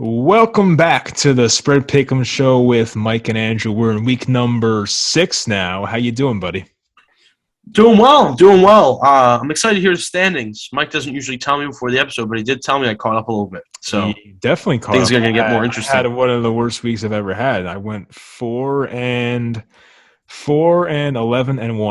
Welcome back to the Spread Pick'em Show with Mike and Andrew. We're in week number 6 now. How you doing, buddy? Doing well, doing well. I'm excited to hear the standings. Mike doesn't usually tell me before the episode, but he did tell me I caught up a little bit. So You definitely caught things up. are going to get more I had interesting. one of the worst weeks I've ever had. I went 4-11-1,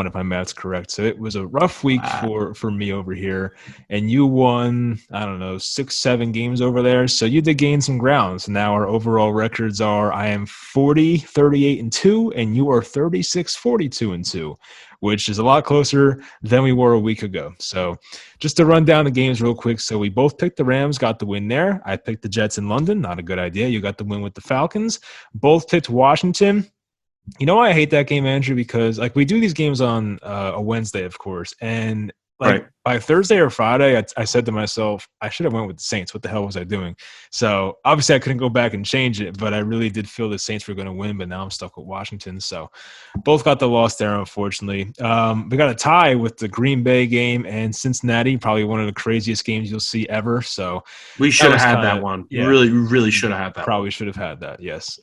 if my math's correct. So it was a rough week for me over here. And you won, I don't know, 6-7 games over there. So you did gain some ground. So now our overall records are I am 40-38-2, and you are 36-42-2, which is a lot closer than we were a week ago. So just to run down the games real quick. So we both picked the Rams, got the win there. I picked the Jets in London. Not a good idea. You got the win with the Falcons. Both picked Washington. You know why I hate that game, Andrew? Because we do these games on a Wednesday, of course, and by Thursday or Friday, I said to myself, I should have went with the Saints. What the hell was I doing? So obviously I couldn't go back and change it, but I really did feel the Saints were going to win. But now I'm stuck with Washington. So both got the loss there, unfortunately. We got a tie with the Green Bay game and Cincinnati, probably one of the craziest games you'll see ever. So We should have had that one. Yeah, really should have had that. Probably should have had that. Yes.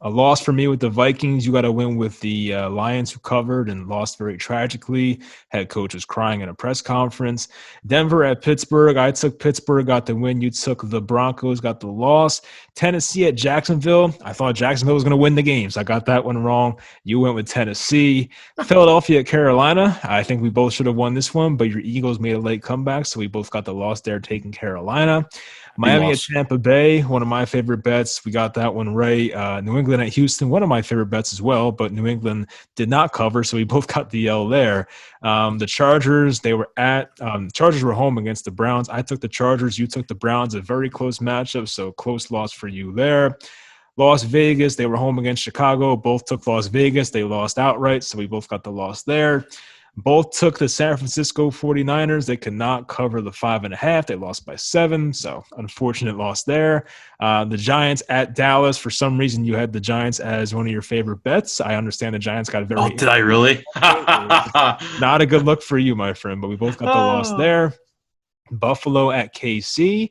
A loss for me with the Vikings. You got to win with the Lions, who covered and lost very tragically. Head coach was crying in a press conference. Denver at Pittsburgh. I took Pittsburgh, got the win. You took the Broncos, got the loss. Tennessee at Jacksonville. I thought Jacksonville was going to win the game, so I got that one wrong. You went with Tennessee. Philadelphia at Carolina. I think we both should have won this one, but your Eagles made a late comeback, so we both got the loss there, taking Carolina. Miami at Tampa Bay, one of my favorite bets. We got that one right. New England at Houston, one of my favorite bets as well, but New England did not cover, so we both got the L there. The Chargers, Chargers were home against the Browns. I took the Chargers. You took the Browns, a very close matchup, so close loss for you there. Las Vegas, they were home against Chicago. Both took Las Vegas. They lost outright, so we both got the loss there. Both took the San Francisco 49ers. They could not cover the 5.5. They lost by 7, so unfortunate loss there. The Giants at Dallas. For some reason, you had the Giants as one of your favorite bets. I understand the Giants got a very... Oh, did I really? Not a good look for you, my friend, but we both got the loss there. Buffalo at KC.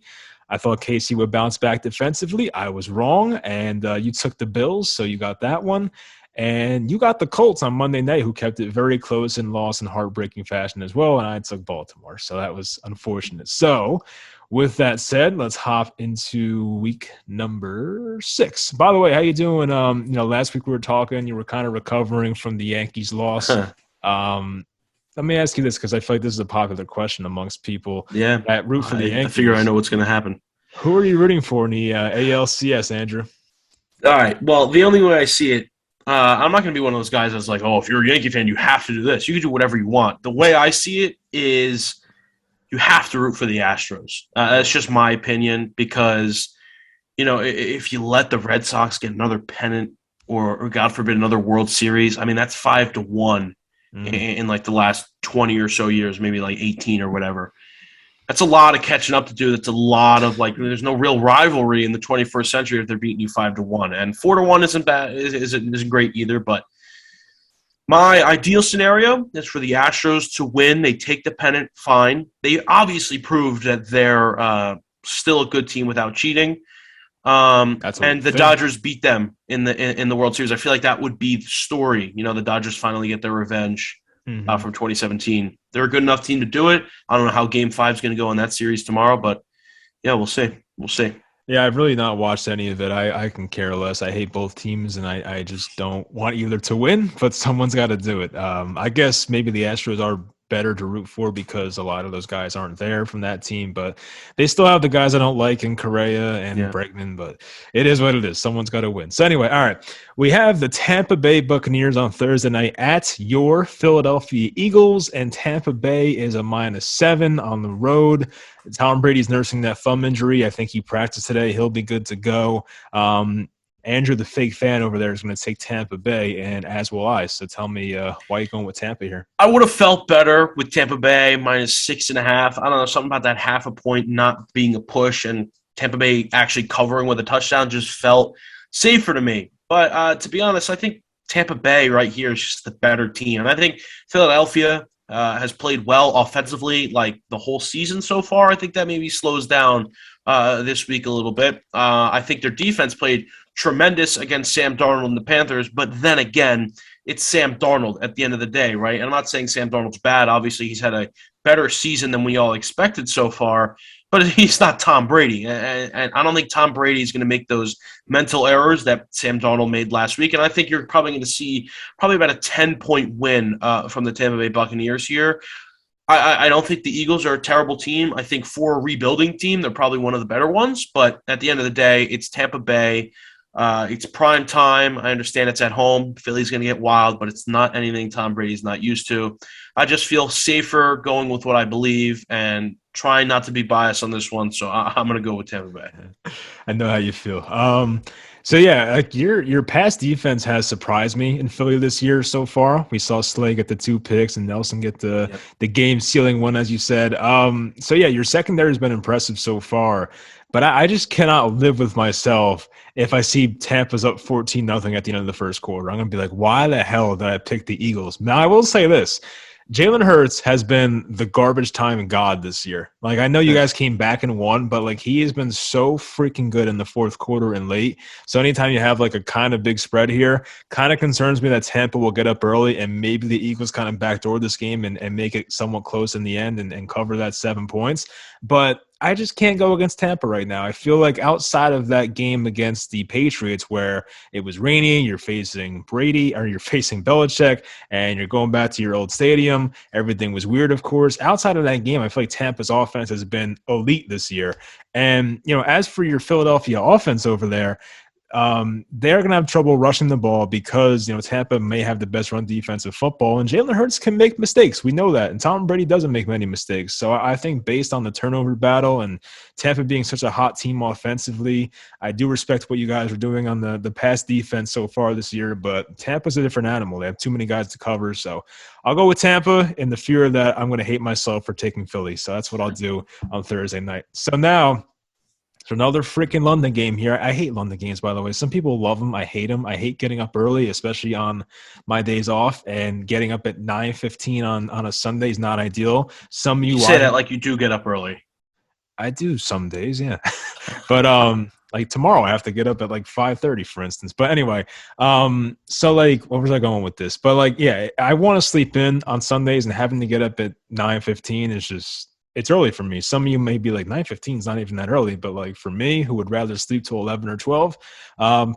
I thought KC would bounce back defensively. I was wrong, and you took the Bills, so you got that one. And you got the Colts on Monday night, who kept it very close and lost in heartbreaking fashion as well. And I took Baltimore. So that was unfortunate. So with that said, let's hop into week number 6. By the way, how you doing? Last week we were talking, you were kind of recovering from the Yankees loss. Let me ask you this, because I feel like this is a popular question amongst people that root for the Yankees. I figure I know what's going to happen. Who are you rooting for in the ALCS, Andrew? All right. Well, the only way I see it, I'm not going to be one of those guys that's like, oh, if you're a Yankee fan, you have to do this. You can do whatever you want. The way I see it is you have to root for the Astros. That's just my opinion because, if you let the Red Sox get another pennant or God forbid, another World Series, I mean, that's 5-1 in like the last 20 or so years, maybe like 18 or whatever. That's a lot of catching up to do. That's a lot of there's no real rivalry in the 21st century if they're beating you 5-1, and 4-1 isn't bad, isn't great either. But my ideal scenario is for the Astros to win. They take the pennant, fine. They obviously proved that they're still a good team without cheating. And the Dodgers beat them in the World Series. I feel like that would be the story. The Dodgers finally get their revenge. From 2017. They're a good enough team to do it. I don't know how Game 5 is going to go in that series tomorrow, but yeah, we'll see. Yeah, I've really not watched any of it. I can care less. I hate both teams, and I just don't want either to win, but someone's got to do it. I guess maybe the Astros are better to root for because a lot of those guys aren't there from that team, but they still have the guys I don't like in Correa and Bregman, but it is what it is. Someone's got to win. So anyway, all right. We have the Tampa Bay Buccaneers on Thursday night at your Philadelphia Eagles, and Tampa Bay is a -7 on the road. Tom Brady's nursing that thumb injury. I think he practiced today. He'll be good to go. Andrew, the fake fan over there, is going to take Tampa Bay, and as will I. So tell me why you're going with Tampa here. I would have felt better with Tampa Bay -6.5. I don't know, something about that half a point not being a push and Tampa Bay actually covering with a touchdown just felt safer to me. But to be honest, I think Tampa Bay right here is just the better team. And I think Philadelphia has played well offensively like the whole season so far. I think that maybe slows down this week a little bit. I think their defense played tremendous against Sam Darnold and the Panthers, but then again, it's Sam Darnold at the end of the day, right? And I'm not saying Sam Darnold's bad. Obviously, he's had a better season than we all expected so far, but he's not Tom Brady. And I don't think Tom Brady is going to make those mental errors that Sam Darnold made last week. And I think you're probably going to see probably about a 10-point win from the Tampa Bay Buccaneers here. I don't think the Eagles are a terrible team. I think for a rebuilding team, they're probably one of the better ones. But at the end of the day, it's Tampa Bay. It's prime time. I understand it's at home. Philly's going to get wild, but it's not anything Tom Brady's not used to. I just feel safer going with what I believe and trying not to be biased on this one. So I'm going to go with Tampa Bay. I know how you feel. So yeah, like your pass defense has surprised me in Philly this year so far. We saw Slay get the 2 picks and Nelson get the game sealing one, as you said. So yeah, your secondary has been impressive so far, but I just cannot live with myself if I see Tampa's up 14-0 at the end of the first quarter. I'm gonna be like, why the hell did I pick the Eagles? Now I will say this. Jalen Hurts has been the garbage time god this year. Like, I know you guys came back and won, but like he has been so freaking good in the fourth quarter and late. So anytime you have like a kind of big spread here, kind of concerns me that Tampa will get up early and maybe the Eagles kind of backdoor this game and make it somewhat close in the end and cover that 7 points. But I just can't go against Tampa right now. I feel like outside of that game against the Patriots where it was rainy, you're facing Brady or you're facing Belichick and you're going back to your old stadium. Everything was weird, of course. Outside of that game, I feel like Tampa's offense has been elite this year. And, you know, as for your Philadelphia offense over there, they're going to have trouble rushing the ball because, you know, Tampa may have the best run defense of football, and Jalen Hurts can make mistakes. We know that. And Tom Brady doesn't make many mistakes. So I think based on the turnover battle and Tampa being such a hot team offensively, I do respect what you guys are doing on the pass defense so far this year, but Tampa's a different animal. They have too many guys to cover. So I'll go with Tampa in the fear that I'm going to hate myself for taking Philly. So that's what I'll do on Thursday night. So now, so another freaking London game here. I hate London games, by the way. Some people love them. I hate them. I hate getting up early, especially on my days off. And getting up at 9:15 on a Sunday is not ideal. Some of you say that like you do get up early. I do some days, yeah. But like tomorrow I have to get up at like 5:30, for instance. But anyway, so like what was I going with this? But like, yeah, I want to sleep in on Sundays and having to get up at 9:15 is just – it's early for me. Some of you may be like 9:15 is not even that early, but like for me, who would rather sleep till 11 or 12,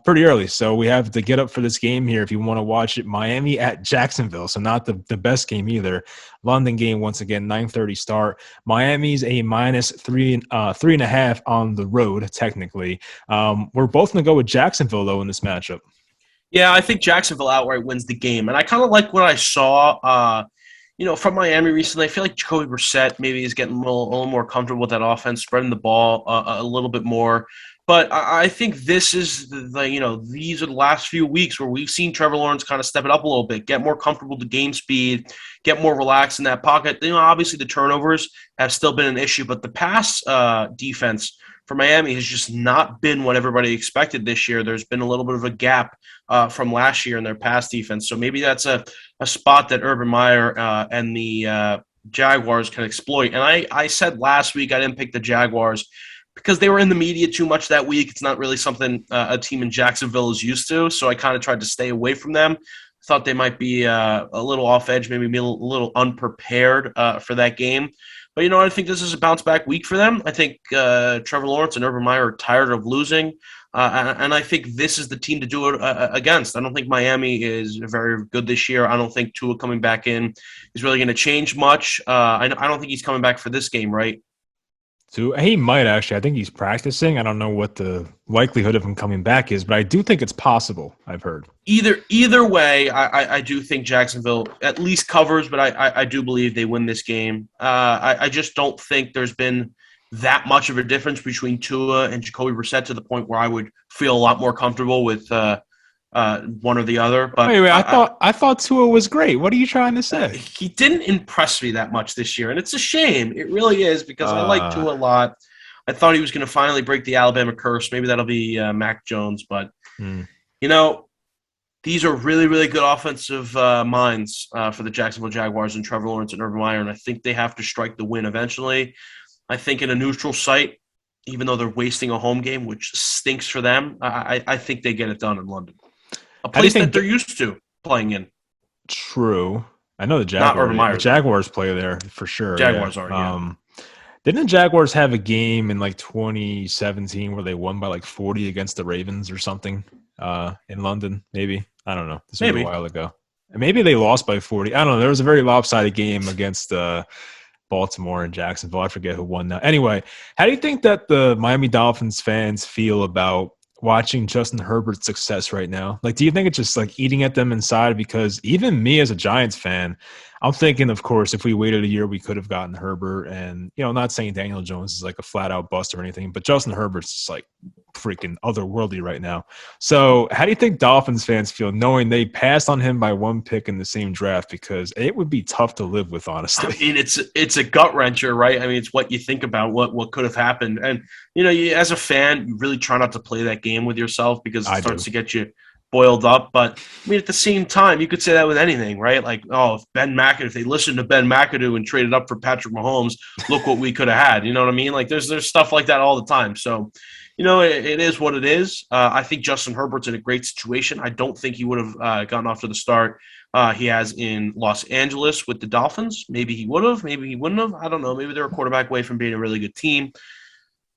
pretty early. So we have to get up for this game here. If you want to watch it, Miami at Jacksonville. So not the best game either. London game, once again, 9:30 start. Miami's a minus 3.5 on the road, technically. We're both going to go with Jacksonville though in this matchup. Yeah, I think Jacksonville outright wins the game. And I kind of like what I saw from Miami recently. I feel like Jacoby Brissett maybe is getting a little more comfortable with that offense, spreading the ball a little bit more. But I think this is these are the last few weeks where we've seen Trevor Lawrence kind of step it up a little bit, get more comfortable to game speed, get more relaxed in that pocket. Obviously the turnovers have still been an issue, but the pass defense for Miami has just not been what everybody expected this year. There's been a little bit of a gap from last year in their pass defense. So maybe that's a spot that Urban Meyer and the Jaguars can exploit. And I said last week I didn't pick the Jaguars because they were in the media too much that week. It's not really something a team in Jacksonville is used to. So I kind of tried to stay away from them. Thought they might be a little off edge, maybe be a little unprepared for that game. But, I think this is a bounce-back week for them. I think Trevor Lawrence and Urban Meyer are tired of losing, and I think this is the team to do it against. I don't think Miami is very good this year. I don't think Tua coming back in is really going to change much. I don't think he's coming back for this game, right? So he might actually. I think he's practicing. I don't know what the likelihood of him coming back is, but I do think it's possible, I've heard. Either way, I do think Jacksonville at least covers, but I do believe they win this game. I just don't think there's been that much of a difference between Tua and Jacoby Brissett to the point where I would feel a lot more comfortable with one or the other. But wait, I thought Tua was great. What are you trying to say? He didn't impress me that much this year, and it's a shame. It really is, because I like Tua a lot. I thought he was going to finally break the Alabama curse. Maybe that'll be Mac Jones, but these are really, really good offensive minds for the Jacksonville Jaguars and Trevor Lawrence and Urban Meyer, and I think they have to strike the win eventually. I think in a neutral site, even though they're wasting a home game, which stinks for them. I think they get it done in London, a How do you place that think they're used to playing in. true? I know Not Urban The Meyer though. Jaguars play there for sure. Yeah. Jaguars are, yeah. Didn't the Jaguars have a game in like 2017 where they won by like 40 against the Ravens or something in London? Maybe. I don't know. This was a Maybe. while ago. Maybe they lost by 40. I don't know. There was a very lopsided game against Baltimore and Jacksonville. I forget who won that. Anyway, how do you think that the Miami Dolphins fans feel about watching Justin Herbert's success right now? Like, do you think it's just like eating at them inside? Because even me as a Giants fan, I'm thinking, of course, if we waited a year, we could have gotten Herbert. And, not saying Daniel Jones is like a flat out bust or anything, but Justin Herbert's just like freaking otherworldly right now. So how do you think Dolphins fans feel knowing they passed on him by one pick in the same draft? Because it would be tough to live with, honestly. I mean, it's a gut wrencher, right? I mean, it's what you think about what could have happened. And, as a fan, you really try not to play that game with yourself because it starts to get you boiled up. But I mean, at the same time, you could say that with anything, right? Like, if they listened to Ben McAdoo and traded up for Patrick Mahomes, look what we could have had. You know what I mean? Like, there's stuff like that all the time. So, it is what it is. I think Justin Herbert's in a great situation. I don't think he would have gotten off to the start he has in Los Angeles with the Dolphins. Maybe he would have. Maybe he wouldn't have. I don't know. Maybe they're a quarterback away from being a really good team.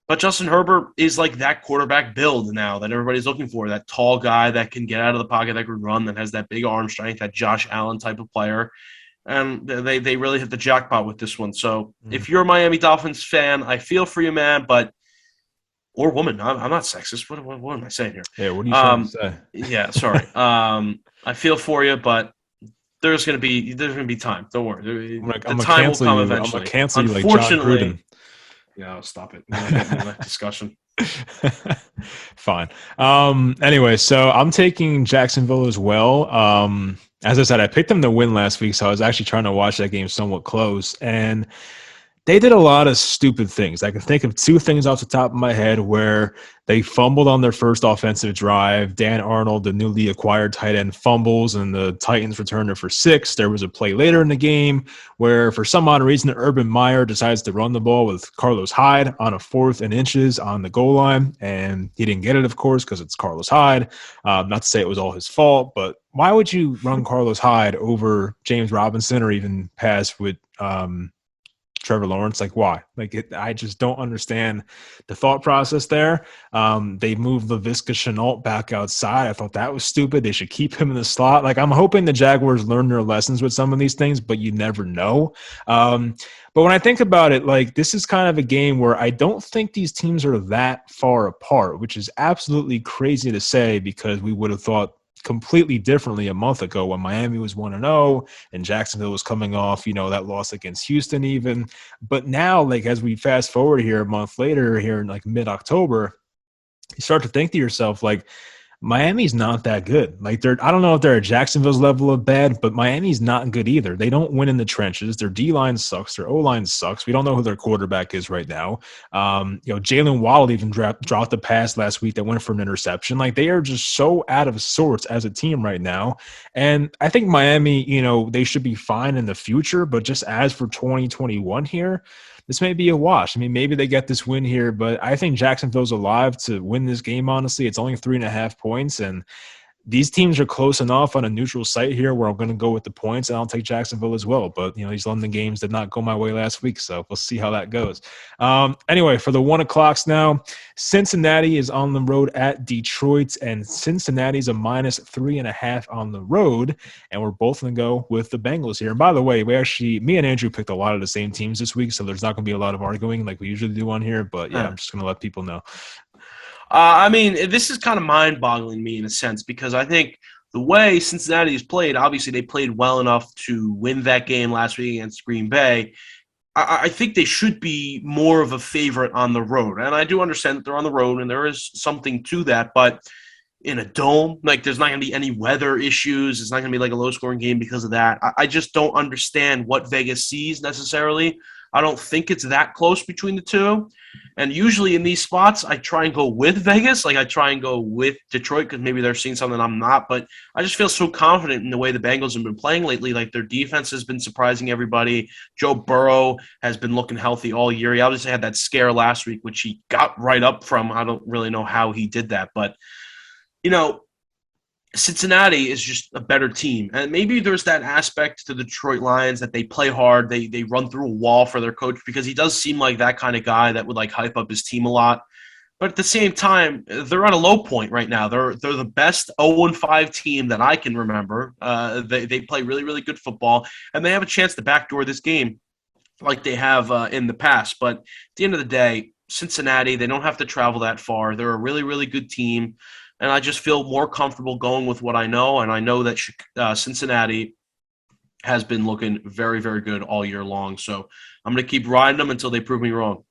But Justin Herbert is like that quarterback build now that everybody's looking for, that tall guy that can get out of the pocket, that can run, that has that big arm strength, that Josh Allen type of player. And they really hit the jackpot with this one. So if you're a Miami Dolphins fan, I feel for you, man, or woman. I'm not sexist. What am I saying here? Yeah, what are you trying to say? Yeah, sorry. I feel for you, but there's gonna be time. Don't worry. The time will come eventually. I'm gonna cancel you like John Gruden. Yeah, stop it. We're not getting into that discussion. Fine. Anyway, so I'm taking Jacksonville as well. As I said, I picked them to win last week, so I was actually trying to watch that game somewhat close. And they did a lot of stupid things. I can think of two things off the top of my head where they fumbled on their first offensive drive. Dan Arnold, the newly acquired tight end, fumbles, and the Titans returned it for 6. There was a play later in the game where, for some odd reason, Urban Meyer decides to run the ball with Carlos Hyde on a 4th and inches on the goal line, and he didn't get it, of course, because it's Carlos Hyde. Not to say it was all his fault, but why would you run Carlos Hyde over James Robinson or even pass with Trevor Lawrence? Like, why? I just don't understand the thought process there. They moved Laviska Shenault back outside. I thought that was stupid. They should keep him in the slot. I'm hoping the Jaguars learn their lessons with some of these things, but you never know. But when I think about it, this is kind of a game where I don't think these teams are that far apart, which is absolutely crazy to say because we would have thought completely differently a month ago when Miami was 1-0 and Jacksonville was coming off, that loss against Houston even. But now, as we fast forward here a month later, here in mid-October, you start to think to yourself, Miami's not that good. I don't know if they're at Jacksonville's level of bad, but Miami's not good either. They don't win in the trenches. Their D-line sucks. Their O-line sucks. We don't know who their quarterback is right now. Jalen Waddle even dropped the pass last week that went for an interception. They are just so out of sorts as a team right now. And I think Miami, they should be fine in the future, but just as for 2021 here, this may be a wash. I mean, maybe they get this win here, but I think Jacksonville's alive to win this game, honestly. It's only 3.5 points, and these teams are close enough on a neutral site here where I'm going to go with the points, and I'll take Jacksonville as well. But, these London games did not go my way last week, so we'll see how that goes. Anyway, for the 1 o'clocks now, Cincinnati is on the road at Detroit, and Cincinnati's a -3.5 on the road, and we're both going to go with the Bengals here. And by the way, me and Andrew picked a lot of the same teams this week, so there's not going to be a lot of arguing like we usually do on here. But, yeah, I'm just going to let people know. I mean, this is kind of mind-boggling me in a sense because I think the way Cincinnati has played, obviously they played well enough to win that game last week against Green Bay. I think they should be more of a favorite on the road. And I do understand that they're on the road and there is something to that, but in a dome, there's not going to be any weather issues. It's not going to be a low-scoring game because of that. I just don't understand what Vegas sees necessarily I don't think it's that close between the two. And usually in these spots, I try and go with Vegas. Like I try and go with Detroit because maybe they're seeing something I'm not. But I just feel so confident in the way the Bengals have been playing lately. Like their defense has been surprising everybody. Joe Burrow has been looking healthy all year. He obviously had that scare last week, which he got right up from. I don't really know how he did that. But, you know, Cincinnati is just a better team. And maybe there's that aspect to the Detroit Lions that they play hard. They run through a wall for their coach because he does seem like that kind of guy that would like hype up his team a lot. But at the same time, they're at a low point right now. They're the best 0-5 team that I can remember. They play really, really good football, and they have a chance to backdoor this game like they have in the past. But at the end of the day, Cincinnati, they don't have to travel that far. They're a really, really good team. And I just feel more comfortable going with what I know. And I know that Cincinnati has been looking very, very good all year long. So I'm going to keep riding them until they prove me wrong.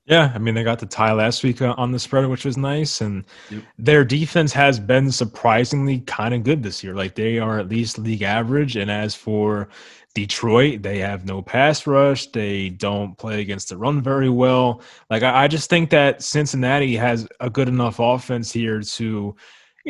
Yeah, I mean, they got the tie last week on the spread, which was nice, and Yep. their defense has been surprisingly kind of good this year. Like they are at least league average. And as for Detroit, they have no pass rush. They don't play against the run very well. Like I just think that Cincinnati has a good enough offense here to,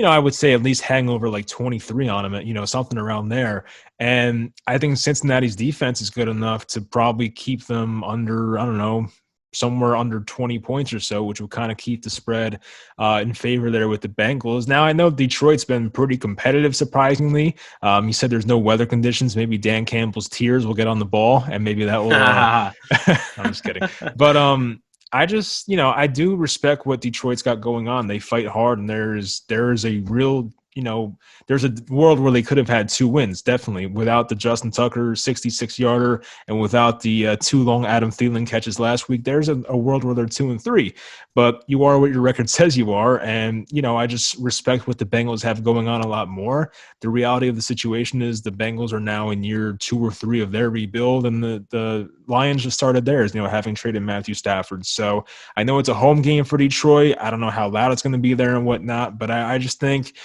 I would say at least hang over like 23 on them, something around there. And I think Cincinnati's defense is good enough to probably keep them under, I don't know, somewhere under 20 points or so, which will kind of keep the spread in favor there with the Bengals. Now, I know Detroit's been pretty competitive, surprisingly. You said there's no weather conditions. Maybe Dan Campbell's tears will get on the ball, and maybe that will I'm just kidding. But I just, I do respect what Detroit's got going on. They fight hard, and there is a real there's a world where they could have had 2 wins, definitely, without the Justin Tucker 66-yarder and without the 2 long Adam Thielen catches last week. There's a world where they're 2-3, but you are what your record says you are. And, I just respect what the Bengals have going on a lot more. The reality of the situation is the Bengals are now in year 2 or 3 of their rebuild, and the Lions just started theirs, having traded Matthew Stafford. So I know it's a home game for Detroit. I don't know how loud it's going to be there and whatnot, but I just think –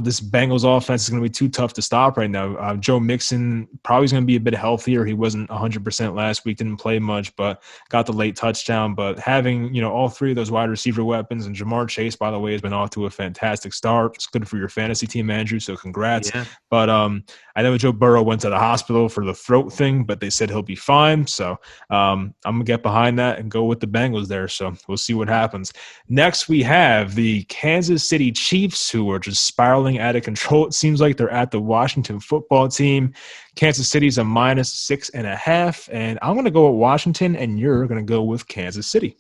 this Bengals offense is going to be too tough to stop right now. Joe Mixon probably is going to be a bit healthier. He wasn't 100% last week, didn't play much, but got the late touchdown. But having, all 3 of those wide receiver weapons, and Jamar Chase, by the way, has been off to a fantastic start. It's good for your fantasy team, Andrew, so congrats. Yeah. But I know Joe Burrow went to the hospital for the throat thing, but they said he'll be fine. So I'm going to get behind that and go with the Bengals there. So we'll see what happens. Next, we have the Kansas City Chiefs, who are just spiraling out of control. It seems like they're at the Washington football team. Kansas City's a -6.5, and I'm going to go with Washington, and you're going to go with Kansas City.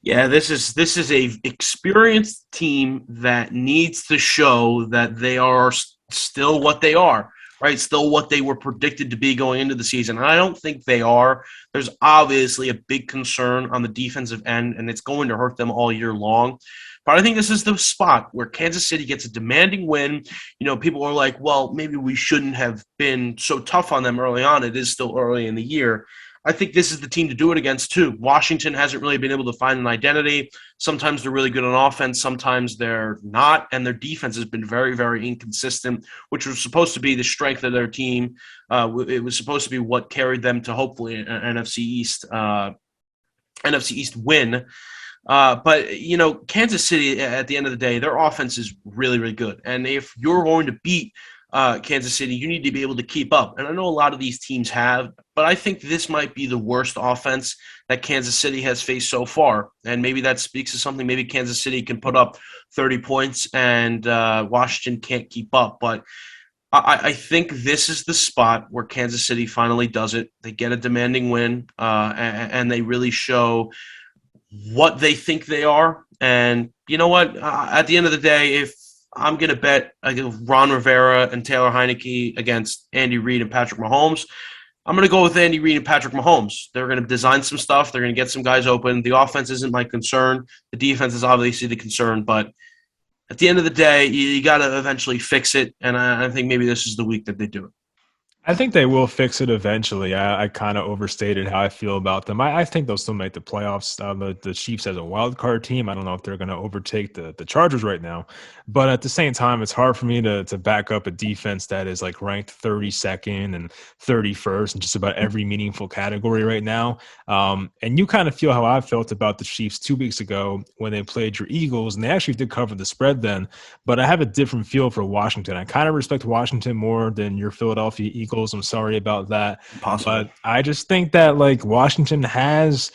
Yeah, this is a experienced team that needs to show that they are still what they are, right? Still what they were predicted to be going into the season. And I don't think they are. There's obviously a big concern on the defensive end, and it's going to hurt them all year long. But I think this is the spot where Kansas City gets a demanding win. People are like, well, maybe we shouldn't have been so tough on them early on. It is still early in the year. I think this is the team to do it against, too. Washington hasn't really been able to find an identity. Sometimes they're really good on offense. Sometimes they're not. And their defense has been very, very inconsistent, which was supposed to be the strength of their team. It was supposed to be what carried them to hopefully an NFC East win. But Kansas City, at the end of the day, their offense is really, really good. And if you're going to beat Kansas City, you need to be able to keep up. And I know a lot of these teams have, but I think this might be the worst offense that Kansas City has faced so far. And maybe that speaks to something. Maybe Kansas City can put up 30 points and Washington can't keep up. But I think this is the spot where Kansas City finally does it. They get a demanding win, and they really show what they think they are. And you know what? At the end of the day, if I'm going to bet Ron Rivera and Taylor Heineke against Andy Reid and Patrick Mahomes, I'm going to go with Andy Reid and Patrick Mahomes. They're going to design some stuff. They're going to get some guys open. The offense isn't my concern. The defense is obviously the concern. But at the end of the day, you got to eventually fix it. And I think maybe this is the week that they do it. I think they will fix it eventually. I kind of overstated how I feel about them. I think they'll still make the playoffs. The Chiefs as a wild card team. I don't know if they're going to overtake the Chargers right now, but at the same time, it's hard for me to back up a defense that is like ranked 32nd and 31st in just about every meaningful category right now. And you kind of feel how I felt about the Chiefs 2 weeks ago when they played your Eagles, and they actually did cover the spread then. But I have a different feel for Washington. I kind of respect Washington more than your Philadelphia Eagles. I'm sorry about that. Possible. But I just think that like Washington has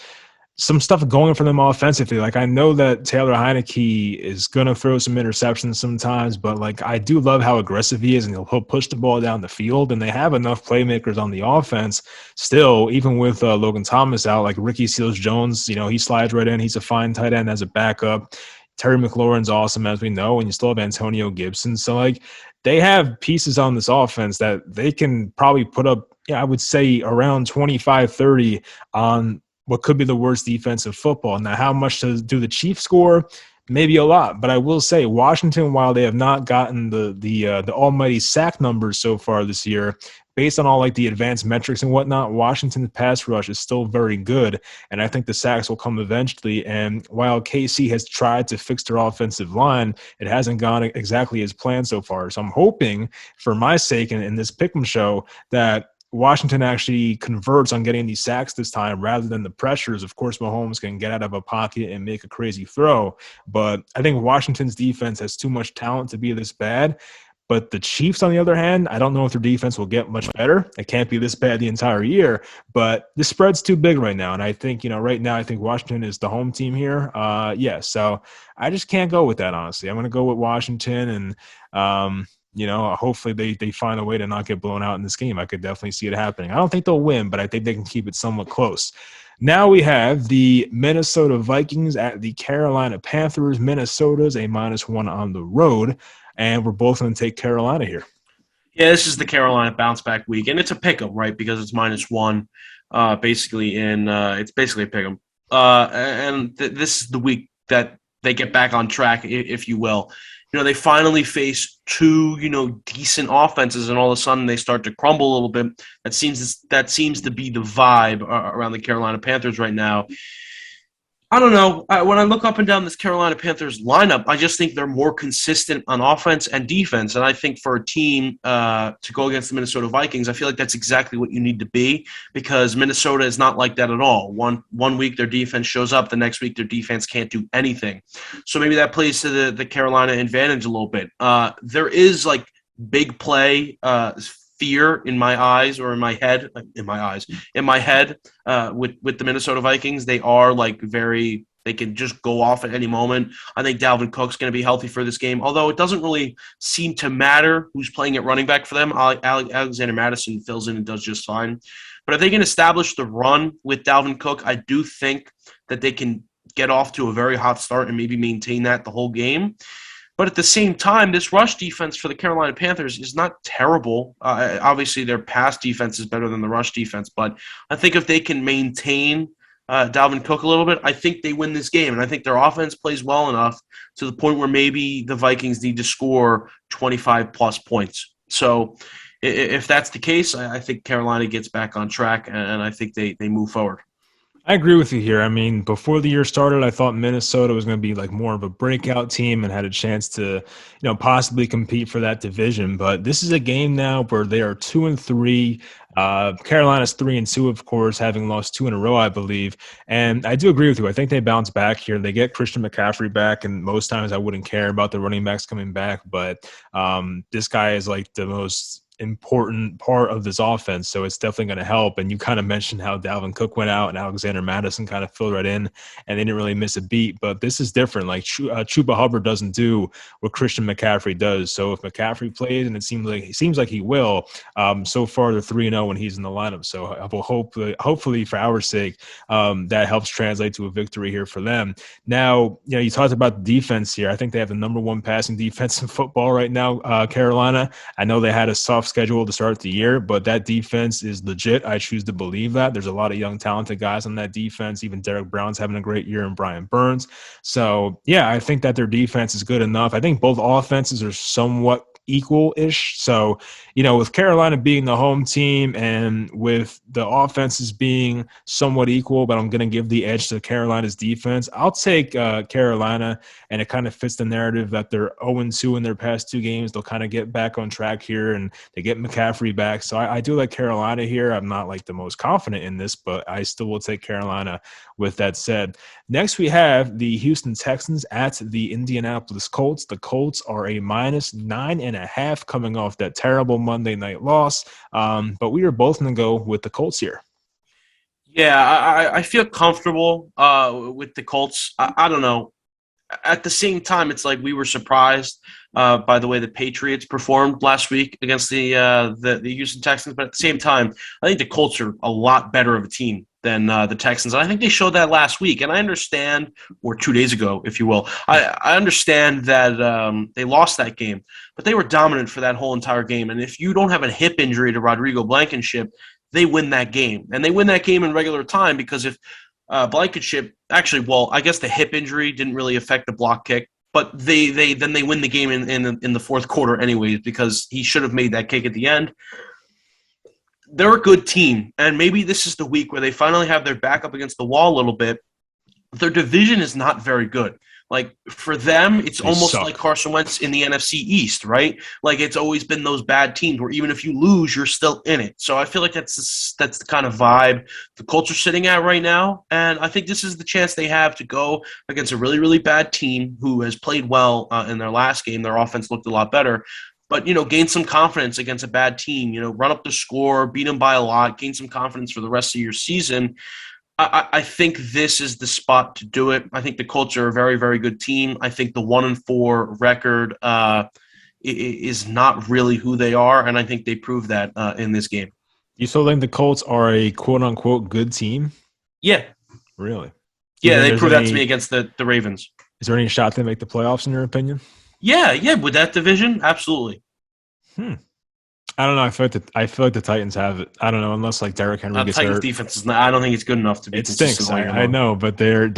some stuff going for them offensively. Like I know that Taylor Heineke is going to throw some interceptions sometimes, but like I do love how aggressive he is and he'll push the ball down the field. And they have enough playmakers on the offense still, even with Logan Thomas out, like Ricky Seals Jones, he slides right in. He's a fine tight end as a backup. Terry McLaurin's awesome, as we know, and you still have Antonio Gibson. So, like, they have pieces on this offense that they can probably put up, I would say around 25, 30 on what could be the worst defense of football. Now, how much do the Chiefs score? Maybe a lot, but I will say Washington, while they have not gotten the almighty sack numbers so far this year, based on all like the advanced metrics and whatnot, Washington's pass rush is still very good, and I think the sacks will come eventually. And while KC has tried to fix their offensive line, it hasn't gone exactly as planned so far. So I'm hoping, for my sake, in this pick'em show, that Washington actually converts on getting these sacks this time rather than the pressures. Of course, Mahomes can get out of a pocket and make a crazy throw, but I think Washington's defense has too much talent to be this bad. But the Chiefs, on the other hand, I don't know if their defense will get much better. It can't be this bad the entire year, but the spread's too big right now. And I think, right now, I think Washington is the home team here. Yeah, so I just can't go with that, honestly. I'm going to go with Washington, and, hopefully they find a way to not get blown out in this game. I could definitely see it happening. I don't think they'll win, but I think they can keep it somewhat close. Now we have the Minnesota Vikings at the Carolina Panthers. Minnesota's a -1 on the road, and we're both going to take Carolina here. Yeah, this is the Carolina bounce back week, and it's a pick 'em, right? Because it's -1, basically it's basically a pick 'em. This is the week that they get back on track, if you will. They finally face two, decent offenses, and all of a sudden they start to crumble a little bit. That seems to be the vibe around the Carolina Panthers right now. I don't know. When I look up and down this Carolina Panthers lineup, I just think they're more consistent on offense and defense. And I think for a team to go against the Minnesota Vikings, I feel like that's exactly what you need to be, because Minnesota is not like that at all. One week their defense shows up, the next week their defense can't do anything. So maybe that plays to the Carolina advantage a little bit. There is like big play fear in my eyes, or in my head, with the Minnesota Vikings. They are like they can just go off at any moment. I think Dalvin Cook's going to be healthy for this game, although it doesn't really seem to matter who's playing at running back for them. Alexander Madison fills in and does just fine. But if they can establish the run with Dalvin Cook, I do think that they can get off to a very hot start and maybe maintain that the whole game. But at the same time, this rush defense for the Carolina Panthers is not terrible. Obviously, their pass defense is better than the rush defense. But I think if they can maintain Dalvin Cook a little bit, I think they win this game. And I think their offense plays well enough to the point where maybe the Vikings need to score 25-plus points. So if that's the case, I think Carolina gets back on track, and I think they move forward. I agree with you here. I mean, before the year started, I thought Minnesota was going to be like more of a breakout team and had a chance to, possibly compete for that division. But this is a game now where they are 2-3. Carolina's 3-2, of course, having lost 2 in a row, I believe. And I do agree with you. I think they bounce back here. They get Christian McCaffrey back, and most times I wouldn't care about the running backs coming back. But this guy is like the most important part of this offense, so it's definitely going to help. And you kind of mentioned how Dalvin Cook went out and Alexander Madison kind of filled right in, and they didn't really miss a beat. But this is different. Like Chuba Hubbard doesn't do what Christian McCaffrey does. So if McCaffrey plays, and it seems like he will, so far they're 3-0 when he's in the lineup. So I will hopefully for our sake, that helps translate to a victory here for them. Now, you talked about the defense here. I think they have the number 1 passing defense in football right now, Carolina. I know they had a soft schedule to start the year, but that defense is legit. I choose to believe that. There's a lot of young, talented guys on that defense. Even Derek Brown's having a great year, and Brian Burns. So, yeah, I think that their defense is good enough. I think both offenses are somewhat equal-ish. So, with Carolina being the home team and with the offenses being somewhat equal, but I'm going to give the edge to Carolina's defense, I'll take Carolina, and it kind of fits the narrative that they're 0-2 in their past two games. They'll kind of get back on track here, and they get McCaffrey back. So I do like Carolina here. I'm not like the most confident in this, but I still will take Carolina with that said. Next, we have the Houston Texans at the Indianapolis Colts. The Colts are a -9.5 coming off that terrible Monday night loss. But we are both going to go with the Colts here. Yeah, I feel comfortable with the Colts. I don't know. At the same time, it's like we were surprised by the way the Patriots performed last week against the Houston Texans. But at the same time, I think the Colts are a lot better of a team than the Texans. And I think they showed that last week. And I understand, or 2 days ago, if you will, I understand that they lost that game, but they were dominant for that whole entire game. And if you don't have a hip injury to Rodrigo Blankenship, they win that game. And they win that game in regular time because if Blankenship, actually, well, I guess the hip injury didn't really affect the block kick, but they win the game in the fourth quarter anyways because he should have made that kick at the end. They're a good team, and maybe this is the week where they finally have their back up against the wall a little bit. Their division is not very good. Like, for them, it's almost like Carson Wentz in the NFC East, right? Like, it's always been those bad teams where even if you lose, you're still in it. So I feel like that's the kind of vibe the Colts are sitting at right now. And I think this is the chance they have to go against a really, really bad team who has played well in their last game. Their offense looked a lot better. But, gain some confidence against a bad team. Run up the score, beat them by a lot, gain some confidence for the rest of your season. I think this is the spot to do it. I think the Colts are a very, very good team. I think the 1-4 record is not really who they are, and I think they proved that in this game. You still think the Colts are a quote-unquote good team? Yeah. Really? Yeah, they proved that to me against the Ravens. Is there any shot to make the playoffs, in your opinion? Yeah, with that division, absolutely. I don't know. I feel like the Titans have it. I don't know, unless like Derrick Henry gets Titans hurt. defense is not. I don't think it's good enough to be. It stinks. I know, but their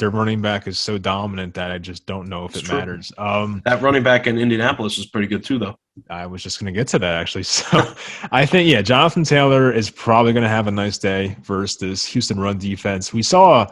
running back is so dominant that I just don't know if it matters. That running back in Indianapolis is pretty good too, though. I was just going to get to that actually. So I think Jonathan Taylor is probably going to have a nice day versus this Houston run defense. We saw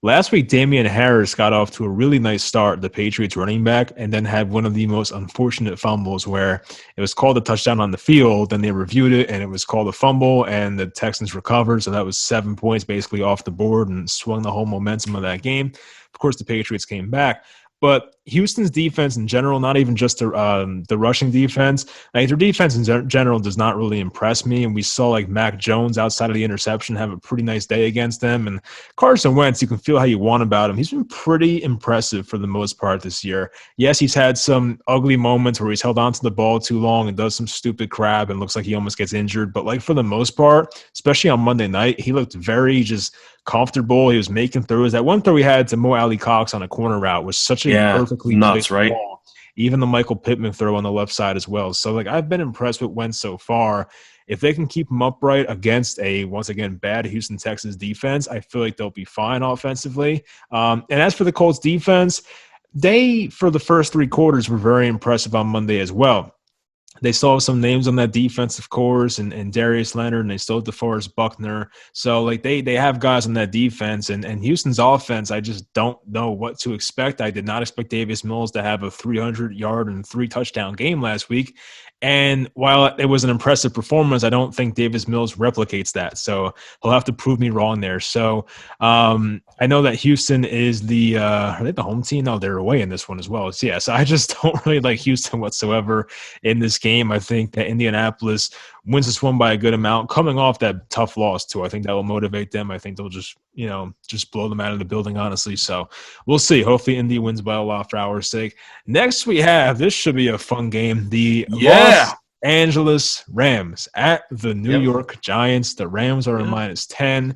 last week, Damian Harris got off to a really nice start, the Patriots running back, and then had one of the most unfortunate fumbles where it was called a touchdown on the field, then they reviewed it, and it was called a fumble, and the Texans recovered. So that was 7 points basically off the board and swung the whole momentum of that game. Of course, the Patriots came back. But Houston's defense in general, not even just the rushing defense, like their defense in general does not really impress me. And we saw like Mac Jones outside of the interception have a pretty nice day against them. And Carson Wentz, you can feel how you want about him. He's been pretty impressive for the most part this year. Yes, he's had some ugly moments where he's held onto the ball too long and does some stupid crap and looks like he almost gets injured. But like for the most part, especially on Monday night, he looked very just comfortable. He was making throws. That one throw he had to Mo Alley Cox on a corner route was such a perfectly nuts, right? Ball. Even the Michael Pittman throw on the left side as well. So, like, I've been impressed with Wentz so far. If they can keep him upright against a, once again, bad Houston Texans defense, I feel like they'll be fine offensively. And as for the Colts defense, they, for the first three quarters, were very impressive on Monday as well. They still have some names on that defense, of course, and Darius Leonard, and they still have DeForest Buckner. So, like, they have guys on that defense. And Houston's offense, I just don't know what to expect. I did not expect Davis Mills to have a 300-yard and 3-touchdown game last week. And while it was an impressive performance, I don't think Davis Mills replicates that. So he'll have to prove me wrong there. So I know that Houston is are they the home team? No, they're away in this one as well. So, I just don't really like Houston whatsoever in this game. I think that Indianapolis wins this one by a good amount, coming off that tough loss too. I think that will motivate them. I think they'll just blow them out of the building, honestly. So we'll see. Hopefully Indy wins by a lot for our sake. Next we have, this should be a fun game, the Los Angeles Rams at the New York Giants. The Rams are a -10.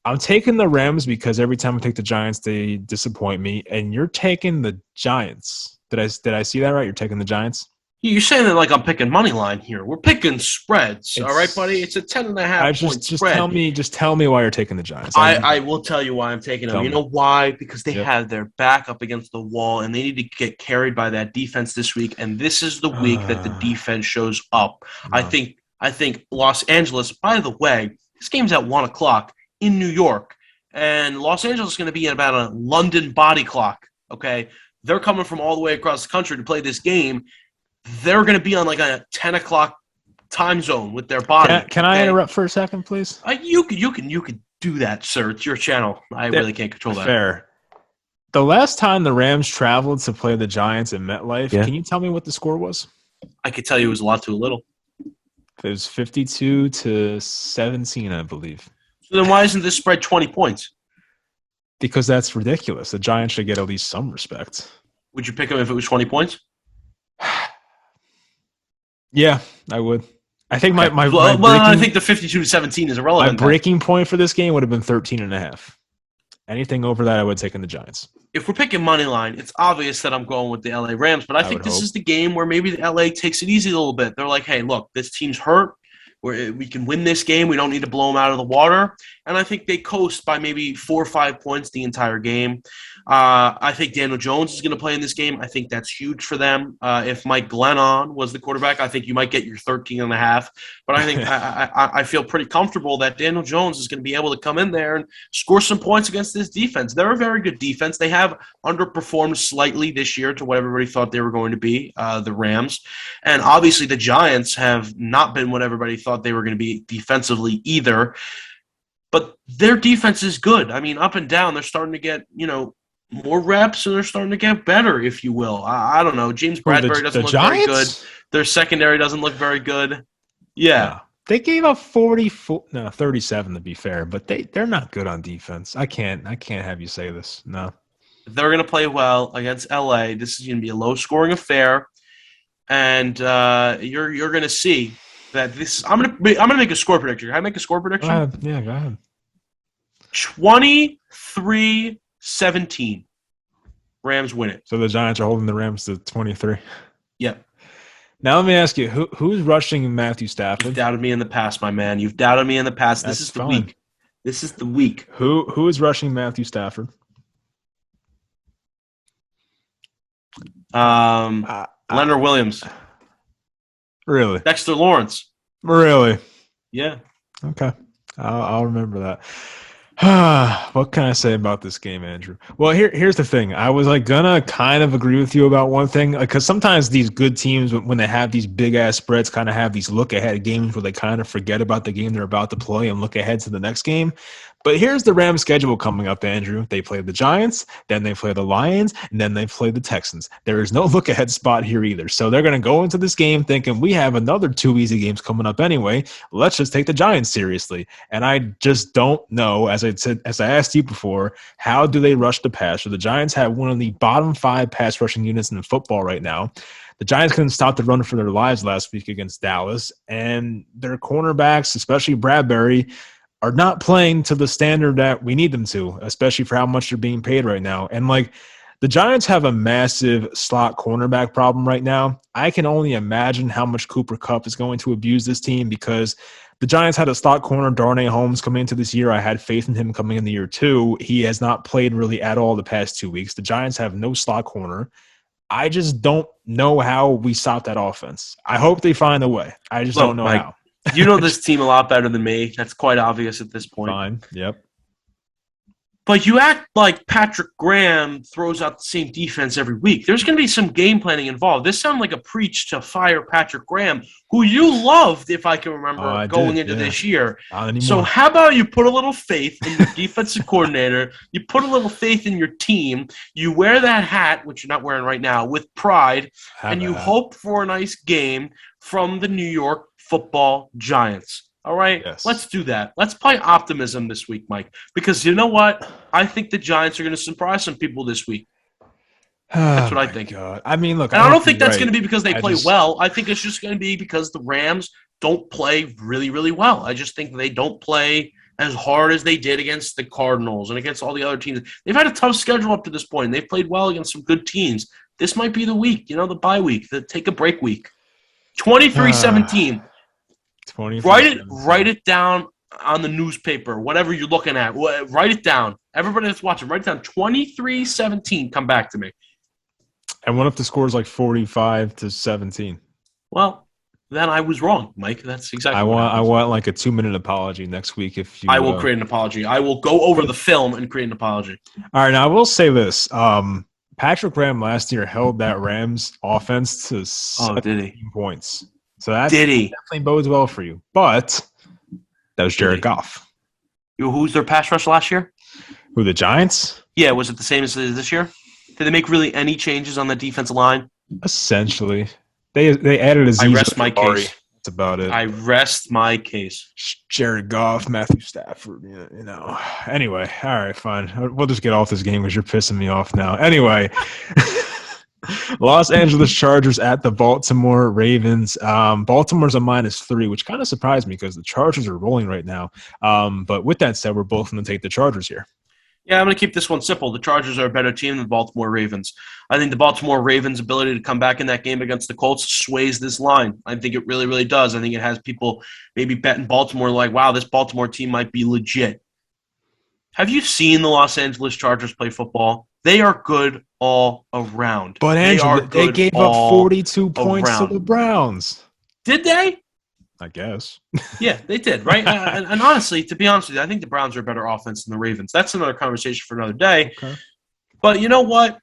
I'm taking the Rams because every time I take the Giants, they disappoint me. And you're taking the Giants. Did I see that right? You're taking the Giants? You're saying that like I'm picking money line here. We're picking spreads, all right, buddy? It's It's a 10.5 I point just tell spread. me why you're taking the Giants. I will tell you why I'm taking them. Tell You me. know why? Because they Yep. have their back up against the wall and they need to get carried by that defense this week. And this is the week that the defense shows up. No. I think Los Angeles, by the way, this game's at 1 o'clock in New York. And Los Angeles is going to be at about a London body clock. Okay. They're coming from all the way across the country to play this game. They're going to be on like a 10 o'clock time zone with their body. Can I interrupt for a second, please? You can do that, sir. It's your channel. I really can't control that. Fair. The last time the Rams traveled to play the Giants in MetLife, Can you tell me what the score was? I could tell you it was a lot too little. It was 52-17, I believe. So then why isn't this spread 20 points? Because that's ridiculous. The Giants should get at least some respect. Would you pick them if it was 20 points? Yeah, I would. I think I think the 52-17 is irrelevant. My breaking point for this game would have been 13.5. Anything over that, I would take in the Giants. If we're picking money line, it's obvious that I'm going with the LA Rams, but I think this is the game where maybe the LA takes it easy a little bit. They're like, hey, look, this team's hurt. We can win this game. We don't need to blow them out of the water. And I think they coast by maybe 4 or 5 points the entire game. I think Daniel Jones is going to play in this game. I think that's huge for them. If Mike Glennon was the quarterback, I think you might get your 13.5. But I think I feel pretty comfortable that Daniel Jones is going to be able to come in there and score some points against this defense. They're a very good defense. They have underperformed slightly this year to what everybody thought they were going to be, the Rams. And obviously the Giants have not been what everybody thought they were going to be defensively either. But their defense is good. I mean, up and down, they're starting to get, more reps, and they're starting to get better, if you will. I don't know. James Bradbury doesn't look very good. Their secondary doesn't look very good. Yeah. No. They gave up 37 to be fair, but they're not good on defense. I can't have you say this. No. They're going to play well against LA. This is going to be a low-scoring affair, and you're going to see that this. I'm going to make a score prediction. Can I make a score prediction? Yeah, go ahead. 23-17. Rams win it. So the Giants are holding the Rams to 23. Yep. Now let me ask you, who's rushing Matthew Stafford? You've doubted me in the past, my man. You've doubted me in the past. That's This is the fine. week. This is the week. Who is rushing Matthew Stafford? Leonard Williams. Really? Dexter Lawrence. Really? Yeah. Okay. I'll remember that. What can I say about this game, Andrew? Well, here's the thing. I was gonna kind of agree with you about one thing, because sometimes these good teams, when they have these big ass spreads, kind of have these look ahead games where they kind of forget about the game they're about to play and look ahead to the next game. But here's the Rams schedule coming up, Andrew. They play the Giants, then they play the Lions, and then they play the Texans. There is no look ahead spot here either. So they're going to go into this game thinking we have another 2 easy games coming up anyway. Let's just take the Giants seriously. And I just don't know, as I asked you before, how do they rush the passer? The Giants have one of the bottom 5 pass rushing units in football right now. The Giants couldn't stop the run for their lives last week against Dallas, and their cornerbacks, especially Bradbury, are not playing to the standard that we need them to, especially for how much they're being paid right now. And the Giants have a massive slot cornerback problem right now. I can only imagine how much Cooper Kupp is going to abuse this team, because the Giants had a slot corner, Darnay Holmes, coming into this year. I had faith in him coming in the year too. He has not played really at all the past 2 weeks. The Giants have no slot corner. I just don't know how we stop that offense. I hope they find a way. I just don't know how. You know this team a lot better than me. That's quite obvious at this point. Fine. Yep. But you act like Patrick Graham throws out the same defense every week. There's going to be some game planning involved. This sounds like a preach to fire Patrick Graham, who you loved, if I can remember, going into this year. So how about you put a little faith in your defensive coordinator, you put a little faith in your team, you wear that hat, which you're not wearing right now, with pride, and you hope for a nice game from the New York Football Giants. All right, yes. Let's do that. Let's play optimism this week, Mike, because you know what? I think the Giants are going to surprise some people this week. That's what I think. God. I mean, look, and I don't think that's going to be because they play well. I think it's just going to be because the Rams don't play really, really well. I just think they don't play as hard as they did against the Cardinals and against all the other teams. They've had a tough schedule up to this point. They've played well against some good teams. This might be the week, the bye week, the take a break week. 23-17. 23-17. Write it down on the newspaper, whatever you're looking at. Write it down. Everybody that's watching, write it down. 23-17. Come back to me. And what if the score is like 45-17? Well, then I was wrong, Mike. That's exactly I what want happens. like a 2-minute apology next week if you. I will create an apology. I will go over the film and create an apology. All right, now I will say this. Patrick Graham last year held that Rams offense to 17 points. So that definitely bodes well for you. But that was Jared Goff. Who's their pass rush last year? Who, the Giants? Yeah, was it the same as this year? Did they make really any changes on the defensive line? Essentially. They added Aziz. I rest my case. That's about it. I rest my case. Jared Goff, Matthew Stafford, Anyway, all right, fine. We'll just get off this game because you're pissing me off now. Anyway, Los Angeles Chargers at the Baltimore Ravens. Baltimore's a -3, which kind of surprised me because the Chargers are rolling right now. But with that said, we're both going to take the Chargers here. Yeah, I'm going to keep this one simple. The Chargers are a better team than the Baltimore Ravens. I think the Baltimore Ravens' ability to come back in that game against the Colts sways this line. I think it really, really does. I think it has people maybe betting Baltimore like, wow, this Baltimore team might be legit. Have you seen the Los Angeles Chargers play football? They are good all around. But, Andrew, they gave up 42 points to the Browns. Did they? I guess. Yeah, they did, right? and honestly, to be honest with you, I think the Browns are a better offense than the Ravens. That's another conversation for another day. Okay. But you know what?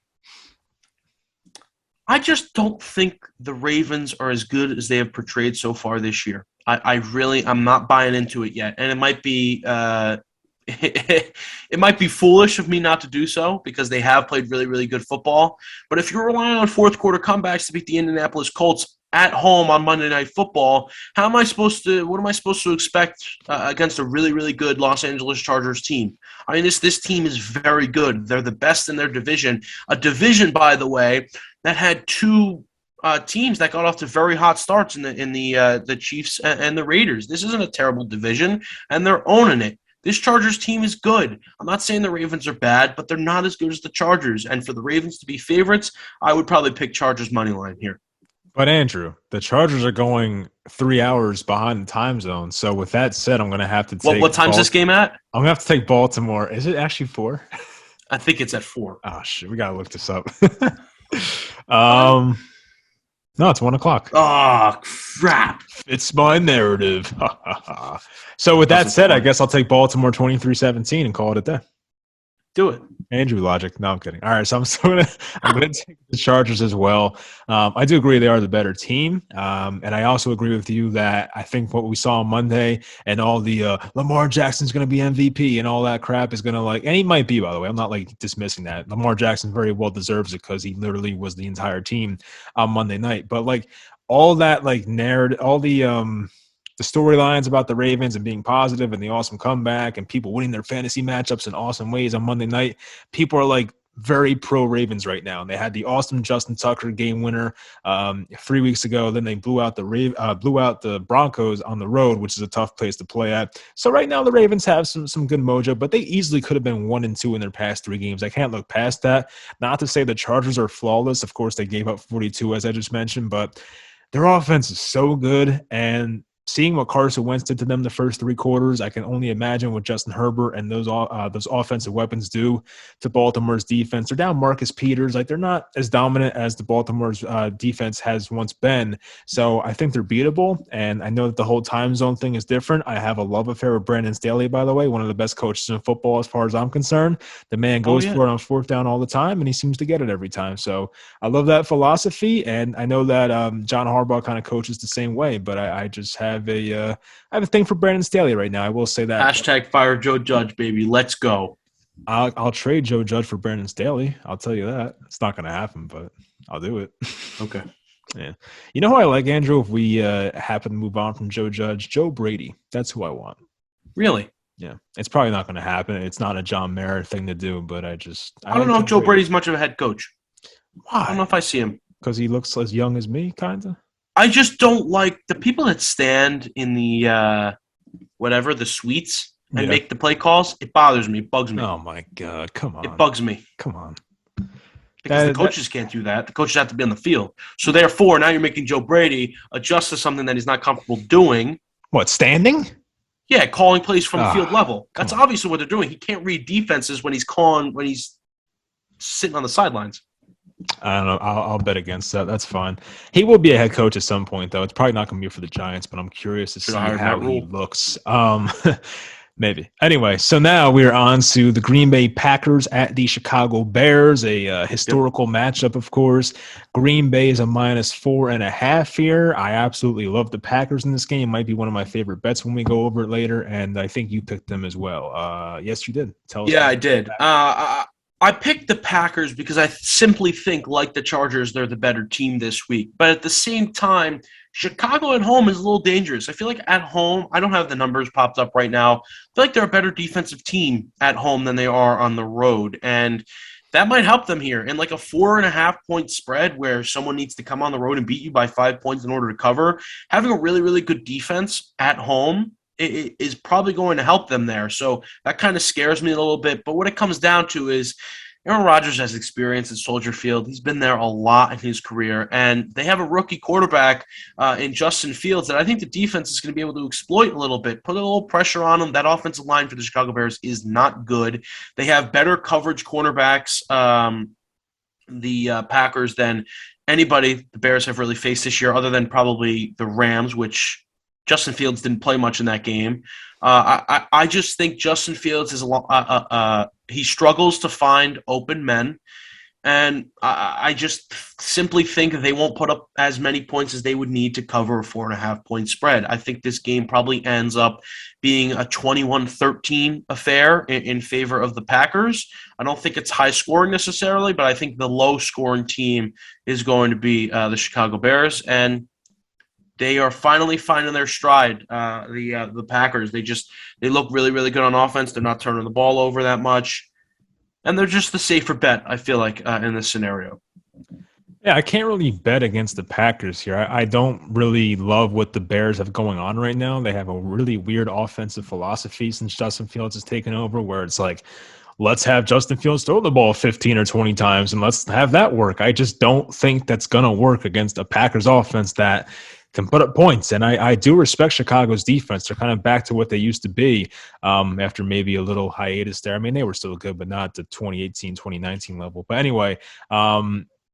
I just don't think the Ravens are as good as they have portrayed so far this year. I'm not buying into it yet. And it might be it might be foolish of me not to do so because they have played really, really good football. But if you're relying on fourth quarter comebacks to beat the Indianapolis Colts at home on Monday Night Football, what am I supposed to expect against a really, really good Los Angeles Chargers team? I mean, this team is very good. They're the best in their division. A division, by the way, that had two teams that got off to very hot starts in the Chiefs and the Raiders. This isn't a terrible division, and they're owning it. This Chargers team is good. I'm not saying the Ravens are bad, but they're not as good as the Chargers. And for the Ravens to be favorites, I would probably pick Chargers money line here. But, Andrew, the Chargers are going 3 hours behind the time zone. So, with that said, I'm going to have to take – What time's this game at? I'm going to have to take Baltimore. Is it actually 4? I think it's at 4. Oh, shit. We got to look this up. No, it's 1 o'clock. Oh, crap. It's my narrative. So, with that said, I guess I'll take Baltimore 23-17 and call it a day. Do it. Andrew logic. No, I'm kidding. All right, so I'm gonna take the Chargers as well. I do agree they are the better team, and I also agree with you that I think what we saw on Monday and all the Lamar Jackson's going to be MVP and all that crap is going to and he might be, by the way. I'm not dismissing that. Lamar Jackson very well deserves it because he literally was the entire team on Monday night. But all that narrative, all the storylines about the Ravens and being positive and the awesome comeback and people winning their fantasy matchups in awesome ways on Monday night, people are very pro Ravens right now. And they had the awesome Justin Tucker game winner 3 weeks ago. Then they blew out the Broncos on the road, which is a tough place to play at. So right now the Ravens have some good mojo, but they easily could have been 1-2 in their past 3 games. I can't look past that. Not to say the Chargers are flawless. Of course, they gave up 42, as I just mentioned, but their offense is so good. And seeing what Carson Wentz did to them the first 3 quarters, I can only imagine what Justin Herbert and those offensive weapons do to Baltimore's defense. They're down Marcus Peters. They're not as dominant as the Baltimore's defense has once been. So I think they're beatable, and I know that the whole time zone thing is different. I have a love affair with Brandon Staley, by the way, one of the best coaches in football as far as I'm concerned. The man goes for it on 4th down all the time, and he seems to get it every time. So I love that philosophy, and I know that John Harbaugh kind of coaches the same way, but I just have I have a thing for Brandon Staley right now. I will say that. Hashtag fire Joe Judge, baby. Let's go. I'll trade Joe Judge for Brandon Staley. I'll tell you that. It's not going to happen, but I'll do it. Okay. Yeah. You know who I like, Andrew, if we happen to move on from Joe Judge? Joe Brady. That's who I want. Really? Yeah. It's probably not going to happen. It's not a John Mara thing to do, but I don't know if Joe Brady's much of a head coach. Why? I don't know if I see him. Because he looks as young as me, kind of? I just don't like the people that stand in the the suites and make the play calls. It bothers me. It bugs me. Oh, my God. Come on. It bugs me. Come on. because the That coaches can't do that. The coaches have to be on the field. So therefore, now you're making Joe Brady adjust to something that he's not comfortable doing. what, standing? Yeah, calling plays from field Ah, level. come That's on. obviously what they're doing. He can't read defenses when he's sitting on the sidelines. I don't know. I'll bet against that. That's fine. He will be a head coach at some point, though. It's probably not going to be for the Giants, but I'm curious to Should have see hired how Matt he Rule. looks. Maybe. Anyway, so now we're on to the Green Bay Packers at the Chicago Bears, a Yep. historical matchup, of course. Green Bay is a -4.5 here. I absolutely love the Packers in this game. It might be one of my favorite bets when we go over it later, and I think you picked them as well. Yes, you did. Tell us Yeah, why. I did. I picked the Packers because I simply think, like the Chargers, they're the better team this week. But at the same time, Chicago at home is a little dangerous. I feel like at home, I don't have the numbers popped up right now. I feel like they're a better defensive team at home than they are on the road. And that might help them here. And like a 4.5 point spread where someone needs to come on the road and beat you by 5 points in order to cover, having a really, really good defense at home is probably going to help them there. So that kind of scares me a little bit. But what it comes down to is Aaron Rodgers has experience at Soldier Field. He's been there a lot in his career, and they have a rookie quarterback in Justin Fields that I think the defense is going to be able to exploit a little bit, put a little pressure on him. That offensive line for the Chicago Bears is not good. They have better coverage cornerbacks, the Packers, than anybody the Bears have really faced this year, other than probably the Rams, which Justin Fields didn't play much in that game. I just think Justin Fields is he struggles to find open men, and I just simply think they won't put up as many points as they would need to cover a 4.5 point spread. I think this game probably ends up being a 21-13 affair in favor of the Packers. I don't think it's high scoring necessarily, but I think the low scoring team is going to be the Chicago Bears, and they are finally finding their stride. The Packers, they look really, really good on offense. They're not turning the ball over that much, and they're just the safer bet, I feel like, in this scenario. Yeah, I can't really bet against the Packers here. I don't really love what the Bears have going on right now. They have a really weird offensive philosophy since Justin Fields has taken over, where it's like, let's have Justin Fields throw the ball 15 or 20 times and let's have that work. I just don't think that's going to work against a Packers offense that can put up points. And I do respect Chicago's defense. They're kind of back to what they used to be after maybe a little hiatus there. I mean, they were still good, but not the 2018, 2019 level. But anyway,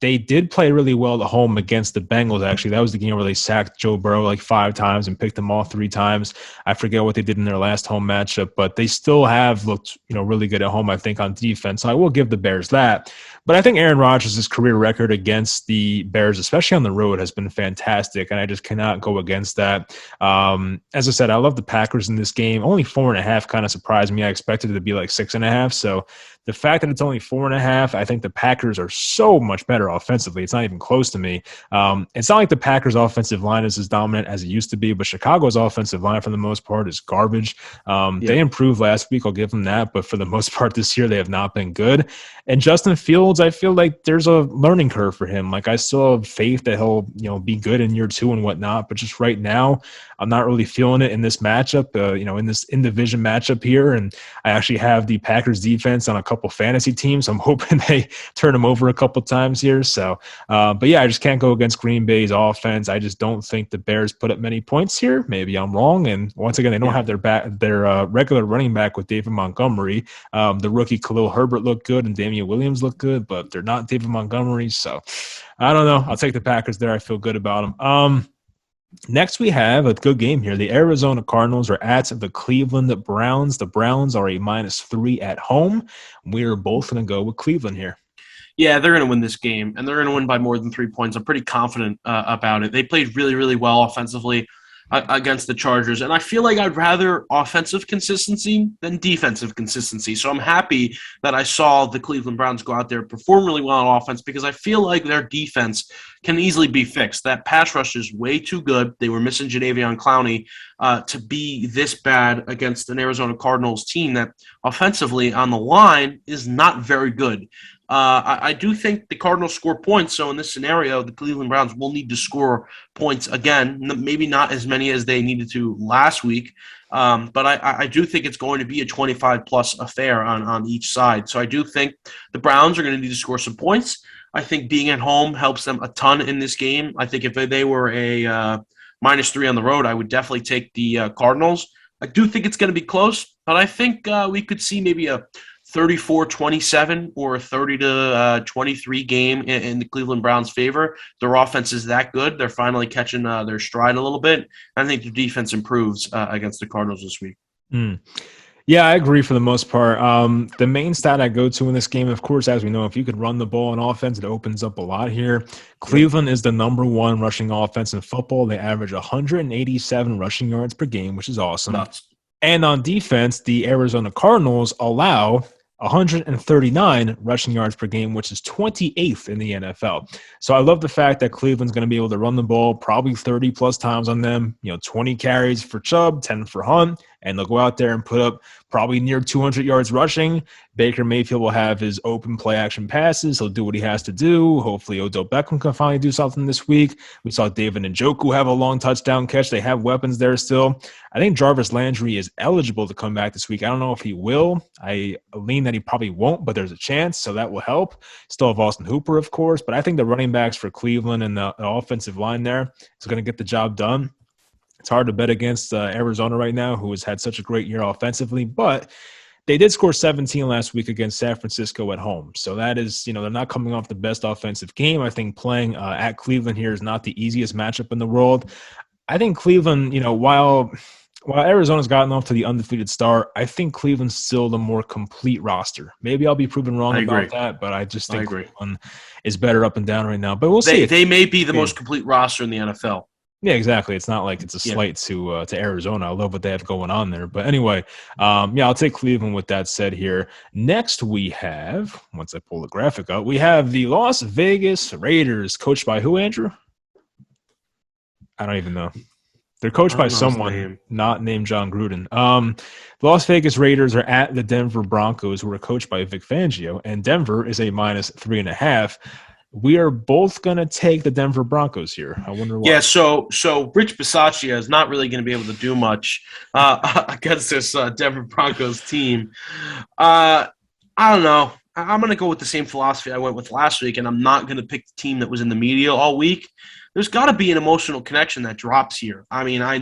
they did play really well at home against the Bengals, actually. That was the game where they sacked Joe Burrow like 5 times and picked him off 3 times. I forget what they did in their last home matchup, but they still have looked, really good at home, I think, on defense. So I will give the Bears that. But I think Aaron Rodgers' career record against the Bears, especially on the road, has been fantastic, and I just cannot go against that. As I said, I love the Packers in this game. Only 4.5 kind of surprised me. I expected it to be like 6.5. So the fact that it's only 4.5, I think the Packers are so much better offensively. It's not even close to me. It's not like the Packers' offensive line is as dominant as it used to be, but Chicago's offensive line, for the most part, is garbage. They improved last week. I'll give them that. But for the most part this year, they have not been good. And Justin Fields, I feel like there's a learning curve for him. Like, I still have faith that he'll, be good in year 2 and whatnot. But just right now, I'm not really feeling it in this matchup, in this in-division matchup here. And I actually have the Packers defense on a couple fantasy teams. I'm hoping they turn them over a couple times here. So, but yeah, I just can't go against Green Bay's offense. I just don't think the Bears put up many points here. Maybe I'm wrong. And once again, they don't have their regular running back with David Montgomery. The rookie Khalil Herbert looked good and Damian Williams looked good, but they're not David Montgomery. So I don't know. I'll take the Packers there. I feel good about them. Next, we have a good game here. The Arizona Cardinals are at the Cleveland Browns. The Browns are a -3 at home. We're both going to go with Cleveland here. Yeah, they're going to win this game, and they're going to win by more than 3 points. I'm pretty confident about it. They played really, really well offensively against the Chargers, and I feel like I'd rather offensive consistency than defensive consistency. So I'm happy that I saw the Cleveland Browns go out there and perform really well on offense, because I feel like their defense can easily be fixed. That pass rush is way too good. They were missing Jadeveon Clowney to be this bad against an Arizona Cardinals team that offensively on the line is not very good. I do think the Cardinals score points, so in this scenario, the Cleveland Browns will need to score points again, maybe not as many as they needed to last week, but I do think it's going to be a 25-plus affair on each side. So I do think the Browns are going to need to score some points. I think being at home helps them a ton in this game. I think if they were a -3 on the road, I would definitely take the Cardinals. I do think it's going to be close, but I think we could see maybe a 34-27 or a 30-23 game in the Cleveland Browns' favor. Their offense is that good. They're finally catching their stride a little bit. I think their defense improves against the Cardinals this week. Mm. Yeah, I agree for the most part. The main stat I go to in this game, of course, as we know, if you could run the ball on offense, it opens up a lot here. Yep. Cleveland is the number one rushing offense in football. They average 187 rushing yards per game, which is awesome. Nuts. And on defense, the Arizona Cardinals allow 139 rushing yards per game, which is 28th in the NFL. So I love the fact that Cleveland's going to be able to run the ball probably 30 plus times on them, 20 carries for Chubb, 10 for Hunt, and they'll go out there and put up probably near 200 yards rushing. Baker Mayfield will have his open play action passes. He'll do what he has to do. Hopefully Odell Beckham can finally do something this week. We saw David Njoku have a long touchdown catch. They have weapons there still. I think Jarvis Landry is eligible to come back this week. I don't know if he will. I lean that he probably won't, but there's a chance, so that will help. Still have Austin Hooper, of course, but I think the running backs for Cleveland and the offensive line there is going to get the job done. It's hard to bet against Arizona right now, who has had such a great year offensively, but they did score 17 last week against San Francisco at home. So that is, they're not coming off the best offensive game. I think playing at Cleveland here is not the easiest matchup in the world. I think Cleveland, while Arizona's gotten off to the undefeated start, I think Cleveland's still the more complete roster. Maybe I'll be proven wrong about that, but I just think Cleveland is better up and down right now. But we'll see. They may be the most complete roster in the NFL. Yeah, exactly. It's not like it's a slight to Arizona. I love what they have going on there. But anyway, I'll take Cleveland with that said here. Next we have, once I pull the graphic up, we have the Las Vegas Raiders, coached by who, Andrew? I don't even know. They're coached by someone not named John Gruden. The Las Vegas Raiders are at the Denver Broncos, who are coached by Vic Fangio, and Denver is a -3.5. We are both going to take the Denver Broncos here. I wonder why. Yeah, so Rich Bisaccia is not really going to be able to do much against this Denver Broncos team. I don't know. I'm going to go with the same philosophy I went with last week, and I'm not going to pick the team that was in the media all week. There's got to be an emotional connection that drops here. I mean, I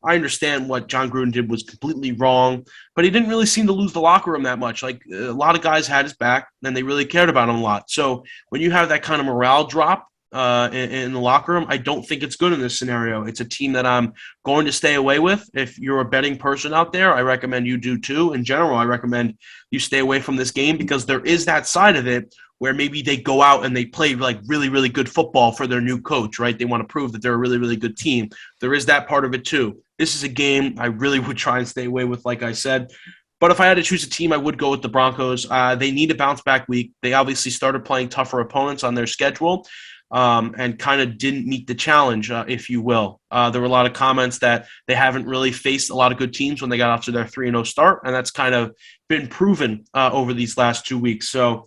understand what John Gruden did was completely wrong, but he didn't really seem to lose the locker room that much. Like, a lot of guys had his back, and they really cared about him a lot. So when you have that kind of morale drop in the locker room, I don't think it's good in this scenario. It's a team that I'm going to stay away with. If you're a betting person out there, I recommend you do too. In general, I recommend you stay away from this game because there is that side of it where maybe they go out and they play like really, really good football for their new coach, right? They want to prove that they're a really, really good team. There is that part of it too. This is a game I really would try and stay away with, like I said. But if I had to choose a team, I would go with the Broncos. They need a bounce-back week. They obviously started playing tougher opponents on their schedule and kind of didn't meet the challenge, if you will. There were a lot of comments that they haven't really faced a lot of good teams when they got off to their 3-0 start, and that's kind of been proven over these last 2 weeks. So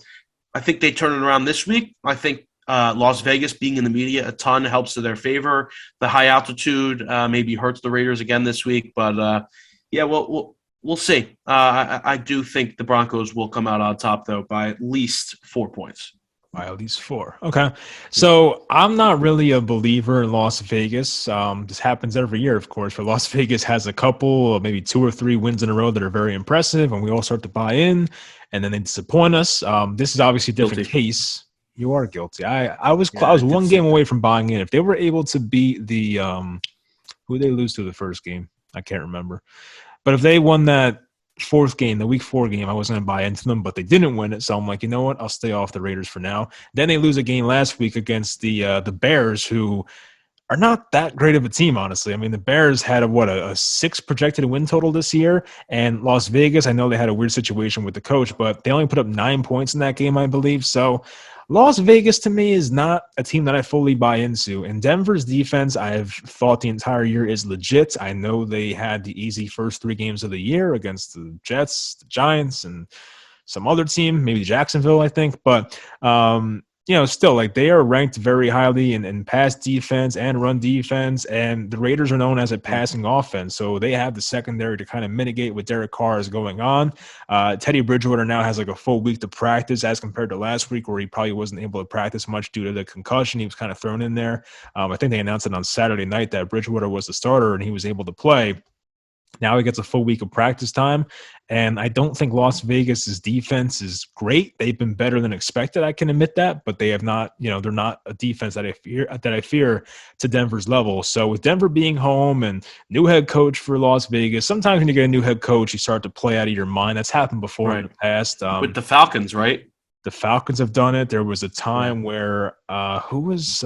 I think they turn it around this week. I think Las Vegas being in the media a ton helps to their favor. The high altitude maybe hurts the Raiders again this week, but we'll see. I do think the Broncos will come out on top, though, by at least 4 points. By at least 4. Okay. So I'm not really a believer in Las Vegas. This happens every year, of course, but Las Vegas has a couple, maybe 2 or 3 wins in a row that are very impressive, and we all start to buy in, and then they disappoint us. This is obviously a different case. You are guilty. I was one game away from buying in. If they were able to beat the who did they lose to the first game? I can't remember. But if they won that fourth game, the week 4 game, I wasn't going to buy into them, but they didn't win it. So I'm like, you know what? I'll stay off the Raiders for now. Then they lose a game last week against the Bears, who are not that great of a team, honestly. I mean, the Bears had a 6 projected win total this year, and Las Vegas, I know they had a weird situation with the coach, but they only put up 9 points in that game, I believe. So Las Vegas, to me, is not a team that I fully buy into. And Denver's defense, I've thought the entire year is legit. I know they had the easy first 3 games of the year against the Jets, the Giants, and some other team, maybe Jacksonville, I think. But still like they are ranked very highly in pass defense and run defense, and the Raiders are known as a passing offense, so they have the secondary to kind of mitigate what Derek Carr is going on. Teddy Bridgewater now has like a full week to practice as compared to last week where he probably wasn't able to practice much due to the concussion. He was kind of thrown in there. I think they announced it on Saturday night that Bridgewater was the starter and he was able to play. Now he gets a full week of practice time, and I don't think Las Vegas's defense is great. They've been better than expected. I can admit that, but they have not. They're not a defense that I fear to Denver's level. So with Denver being home and new head coach for Las Vegas, sometimes when you get a new head coach, you start to play out of your mind. That's happened before in the past with the Falcons, right? The Falcons have done it. There was a time where who was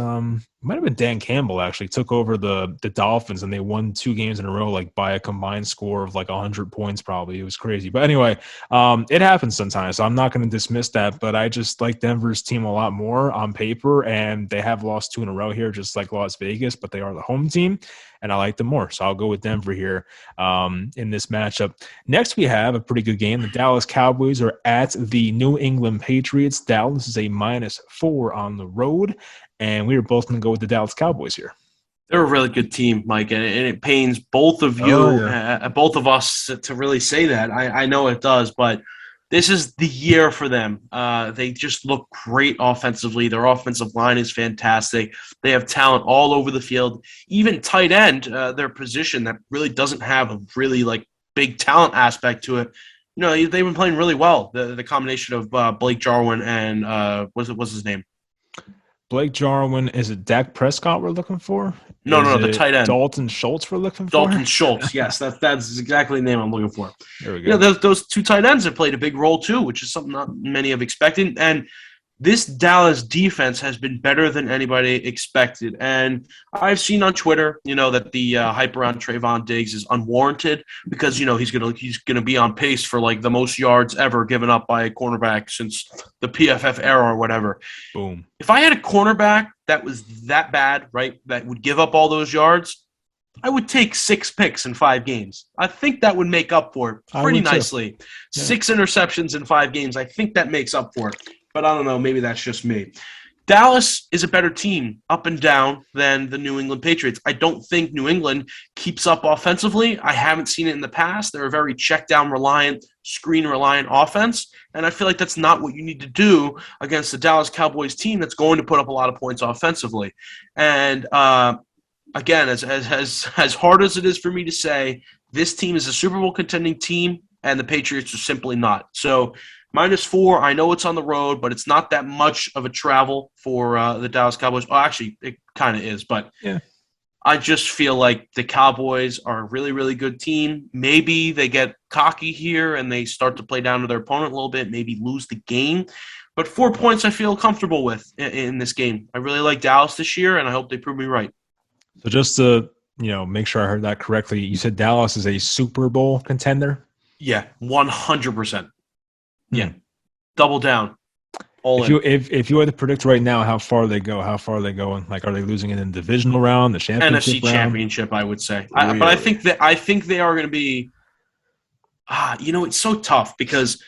might have been Dan Campbell actually took over the Dolphins and they won 2 games in a row like by a combined score of like 100 points probably. It was crazy. But anyway, it happens sometimes. So I'm not going to dismiss that, but I just like Denver's team a lot more on paper, and they have lost 2 in a row here just like Las Vegas, but they are the home team and I like them more. So I'll go with Denver here in this matchup. Next, we have a pretty good game. The Dallas Cowboys are at the New England Patriots. Dallas is a -4 on the road, and we are both going to go with the Dallas Cowboys here. They're a really good team, Mike, and it pains both of you, both of us, to really say that. I know it does, but this is the year for them. They just look great offensively. Their offensive line is fantastic. They have talent all over the field. Even tight end, their position that really doesn't have a really like big talent aspect to it. They've been playing really well. The combination of Blake Jarwin and what's his name? Blake Jarwin. Is it Dak Prescott we're looking for? No, the tight end. Dalton Schultz we're looking for? Dalton Schultz, yes. That's exactly the name I'm looking for. There we go. Those 2 tight ends have played a big role too, which is something not many have expected. And this Dallas defense has been better than anybody expected. And I've seen on Twitter, that the hype around Trayvon Diggs is unwarranted because, he's gonna be on pace for like the most yards ever given up by a cornerback since the PFF era or whatever. Boom. If I had a cornerback that was that bad, right, that would give up all those yards, I would take 6 picks in 5 games. I think that would make up for it pretty nicely. Yeah. 6 interceptions in 5 games. I think that makes up for it. But I don't know. Maybe that's just me. Dallas is a better team up and down than the New England Patriots. I don't think New England keeps up offensively. I haven't seen it in the past. They're a very check-down reliant, screen-reliant offense, and I feel like that's not what you need to do against the Dallas Cowboys team that's going to put up a lot of points offensively. And again, as hard as it is for me to say, this team is a Super Bowl contending team, and the Patriots are simply not. So -4, I know it's on the road, but it's not that much of a travel for the Dallas Cowboys. Oh, actually, it kind of is, but yeah. I just feel like the Cowboys are a really, really good team. Maybe they get cocky here and they start to play down to their opponent a little bit, maybe lose the game. But 4 points I feel comfortable with in this game. I really like Dallas this year, and I hope they prove me right. So just to make sure I heard that correctly, you said Dallas is a Super Bowl contender? Yeah, 100%. Yeah, double down. If you had to predict right now how far they go, how far are they going? Like, are they losing it in the divisional round, the championship NFC championship, I would say. Really? But I think they are going to be. It's so tough because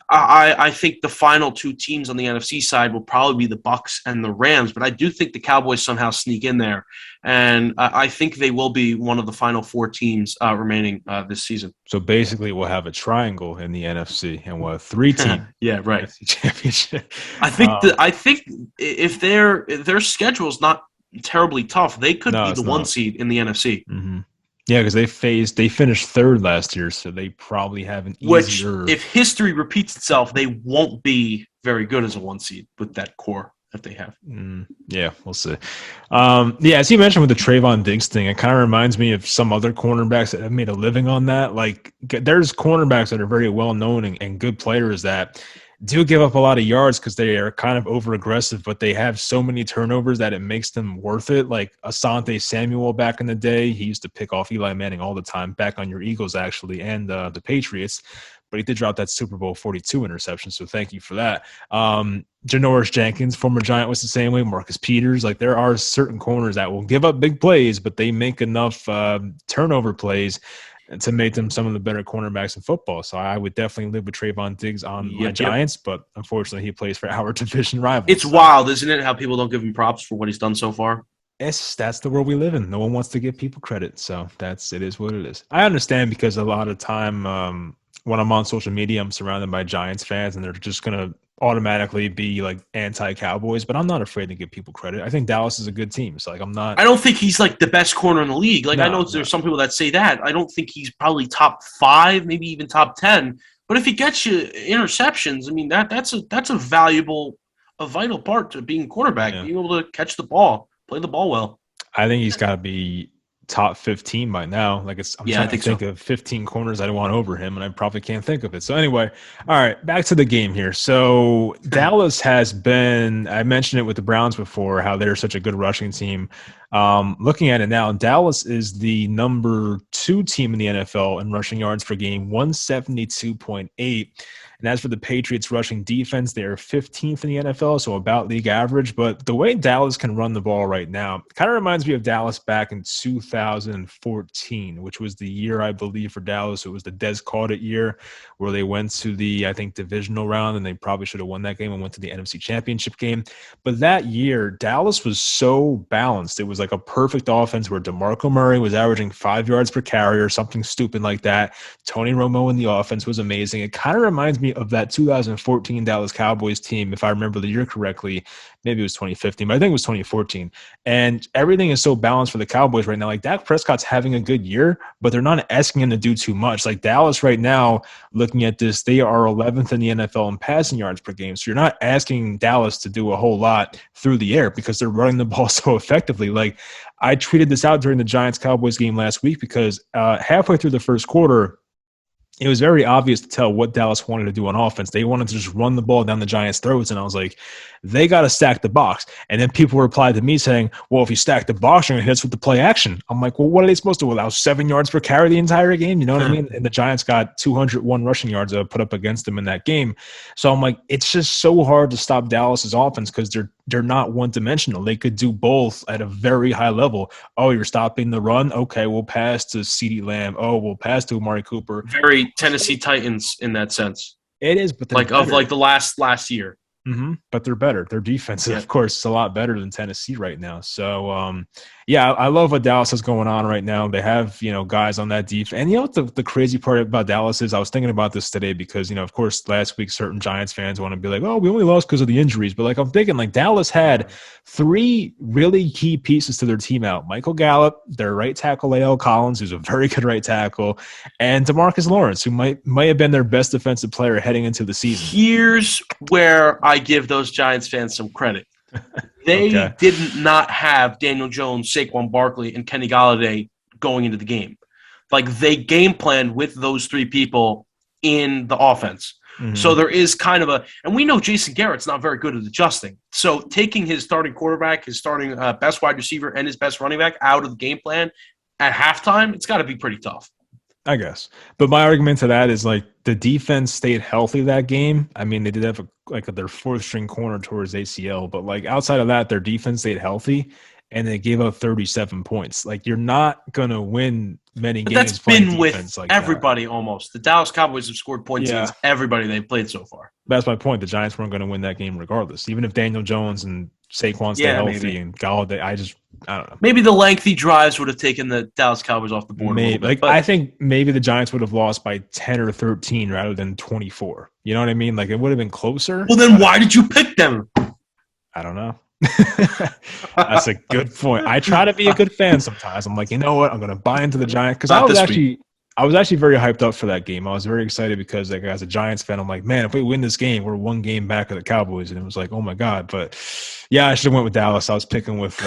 I think the final 2 teams on the NFC side will probably be the Bucs and the Rams, but I do think the Cowboys somehow sneak in there, and I think they will be one of the final 4 teams remaining this season. So basically, we'll have a triangle in the NFC, and we'll have 3 teams. Yeah, right. NFC championship. I think if their schedule is not terribly tough, they could be the 1 seed in the NFC. Mm-hmm. Yeah, because they finished 3rd last year, so they probably have an easier. Which, if history repeats itself, they won't be very good as a 1 seed with that core that they have. Yeah, we'll see. As you mentioned with the Trayvon Diggs thing, it kind of reminds me of some other cornerbacks that have made a living on that. Like, there's cornerbacks that are very well known and good players that do give up a lot of yards because they are kind of over aggressive, but they have so many turnovers that it makes them worth it. Like Asante Samuel back in the day, he used to pick off Eli Manning all the time, back on your Eagles actually, and the Patriots. But he did drop that Super Bowl 42 interception, so thank you for that. Janoris Jenkins, former Giant, was the same way. Marcus Peters, like there are certain corners that will give up big plays, but they make enough turnover plays and to make them some of the better cornerbacks in football. So I would definitely live with Trayvon Diggs on my Yep. Giants, but unfortunately he plays for our division rival. It's wild, isn't it, how people don't give him props for what he's done so far? That's the world we live in. No one wants to give people credit, so it is what it is. I understand because a lot of time when I'm on social media, I'm surrounded by Giants fans, and they're just gonna automatically be like anti-Cowboys. But I'm not afraid to give people credit. I think Dallas is a good team, so like I'm not. I don't think he's like the best corner in the league. Like I know there's some people that say that. I don't think he's probably top 5, maybe even top 10. But if he gets you interceptions, I mean that's a valuable, a vital part to being a quarterback, being able to catch the ball. Play the ball well. I think he's got to be top 15 by now. Like I'm trying to think of 15 corners I want over him, and I probably can't think of it. So anyway, all right, back to the game here. So Dallas has been, I mentioned it with the Browns before, how they're such a good rushing team. Looking at it now, Dallas is the number 2 team in the NFL in rushing yards per game, 172.8. And as for the Patriots rushing defense, they are 15th in the NFL, so about league average. But the way Dallas can run the ball right now kind of reminds me of Dallas back in 2014, which was the year, I believe, for Dallas. It was the Des Caudet year where they went to the, I think, divisional round, and they probably should have won that game and went to the NFC Championship game. But that year, Dallas was so balanced. It was like a perfect offense where DeMarco Murray was averaging 5 yards per carry or something stupid like that. Tony Romo in the offense was amazing. It kind of reminds me of that 2014 Dallas Cowboys team, if I remember the year correctly. Maybe it was 2015, but I think it was 2014. And everything is so balanced for the Cowboys right now. Like Dak Prescott's having a good year, but they're not asking him to do too much. Like Dallas right now, looking at this, they are 11th in the NFL in passing yards per game. So you're not asking Dallas to do a whole lot through the air because they're running the ball so effectively. Like I tweeted this out during the Giants-Cowboys game last week because halfway through the first quarter, it was very obvious to tell what Dallas wanted to do on offense. They wanted to just run the ball down the Giants' throats, and I was like, they got to stack the box. And then people replied to me saying, well, if you stack the box, you're going to hit us with the play action. I'm like, well, what are they supposed to allow 7 yards per carry the entire game? You know what I mean? And the Giants got 201 rushing yards put up against them in that game. So I'm like, it's just so hard to stop Dallas's offense because they're not one-dimensional. They could do both at a very high level. Oh, you're stopping the run? Okay, we'll pass to CeeDee Lamb. Oh, we'll pass to Amari Cooper. Very Tennessee Titans in that sense. It is, but like better. Of like the last year. Mm-hmm. But they're better. Their defense, of course, is a lot better than Tennessee right now. So, I love what Dallas has going on right now. They have, guys on that defense. And what the crazy part about Dallas is? I was thinking about this today because, of course, last week certain Giants fans want to be like, oh, we only lost because of the injuries. But, I'm thinking, Dallas had 3 really key pieces to their team out. Michael Gallup, their right tackle, A.L. Collins, who's a very good right tackle, and DeMarcus Lawrence, who might have been their best defensive player heading into the season. Here's where I give those Giants fans some credit. They did not have Daniel Jones, Saquon Barkley, and Kenny Golladay going into the game. They game planned with those 3 people in the offense. Mm-hmm. So there is kind of and we know Jason Garrett's not very good at adjusting. So taking his starting quarterback, his starting best wide receiver, and his best running back out of the game plan at halftime, it's got to be pretty tough. I guess. But my argument to that is the defense stayed healthy that game. I mean, they did have their 4th string corner towards ACL, but outside of that, their defense stayed healthy and they gave up 37 points. You're not going to win many games. That's been with everybody almost. The Dallas Cowboys have scored points against everybody they've played so far. That's my point. The Giants weren't going to win that game regardless. Even if Daniel Jones and Saquon stay healthy and Golladay, I don't know. Maybe the lengthy drives would have taken the Dallas Cowboys off the board. Maybe. I think maybe the Giants would have lost by 10 or 13 rather than 24. You know what I mean? It would have been closer. Well, then why did you pick them? I don't know. That's a good point. I try to be a good fan sometimes. I'm like, you know what? I'm going to buy into the Giants because I was actually very hyped up for that game. I was very excited because as a Giants fan, I'm like, man, if we win this game, we're 1 game back of the Cowboys. And it was like, oh my God. But yeah, I should have went with Dallas. I was picking with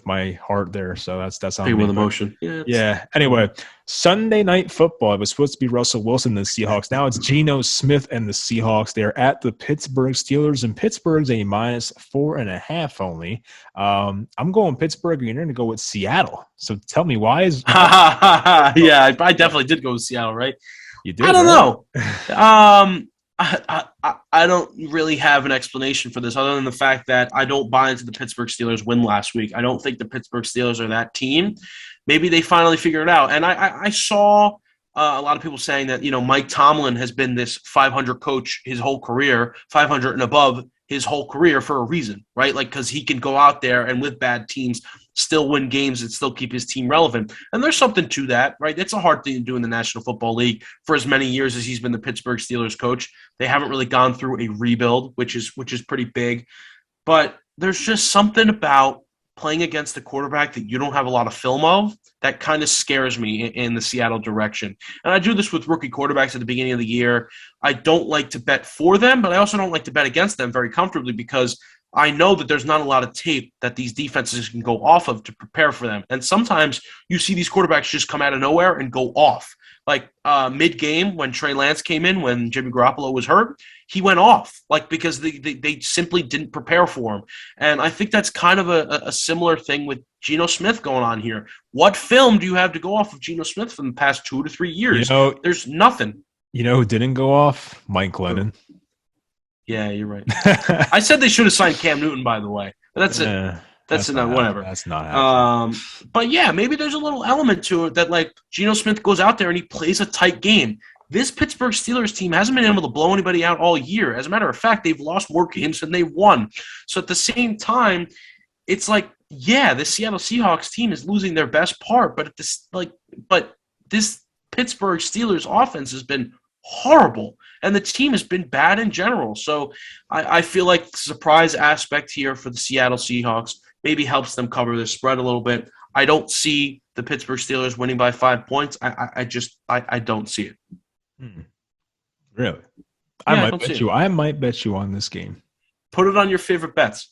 my heart there. So that's how I'm with emotion. Yeah. Anyway, Sunday Night Football. It was supposed to be Russell Wilson and the Seahawks. Now it's Geno Smith and the Seahawks. They're at the Pittsburgh Steelers, and Pittsburgh's a -4.5 only. I'm going Pittsburgh, and you're going to go with Seattle. So tell me, why is yeah, I definitely did go with Seattle, right? You did. I don't know. I don't really have an explanation for this other than the fact that I don't buy into the Pittsburgh Steelers win last week. I don't think the Pittsburgh Steelers are that team. Maybe they finally figured it out. And I saw a lot of people saying that, Mike Tomlin has been this 500 coach his whole career, 500 and above his whole career for a reason, right? Like, because he can go out there and with bad teams still win games and still keep his team relevant. And there's something to that, right? It's a hard thing to do in the National Football League for as many years as he's been the Pittsburgh Steelers coach. They haven't really gone through a rebuild, which is pretty big. But there's just something about playing against a quarterback that you don't have a lot of film of that kind of scares me in the Seattle direction. And I do this with rookie quarterbacks at the beginning of the year. I don't like to bet for them, but I also don't like to bet against them very comfortably because I know that there's not a lot of tape that these defenses can go off of to prepare for them. And sometimes you see these quarterbacks just come out of nowhere and go off. Like mid-game when Trey Lance came in, when Jimmy Garoppolo was hurt, he went off, like because they simply didn't prepare for him. And I think that's kind of a similar thing with Geno Smith going on here. What film do you have to go off of Geno Smith from the past 2 to 3 years? There's nothing. You know who didn't go off? Mike Glennon. Yeah, you're right. I said they should have signed Cam Newton, by the way. But that's it. That's whatever. That's not happening. But yeah, maybe there's a little element to it that like Geno Smith goes out there and he plays a tight game. This Pittsburgh Steelers team hasn't been able to blow anybody out all year. As a matter of fact, they've lost more games than they've won. So at the same time, it's like, yeah, the Seattle Seahawks team is losing their best part, but this Pittsburgh Steelers offense has been horrible, and the team has been bad in general. So I feel like the surprise aspect here for the Seattle Seahawks maybe helps them cover the spread a little bit. I don't see the Pittsburgh Steelers winning by 5 points. I don't see it. Really? Yeah, I might bet you on this game. Put it on your favorite bets.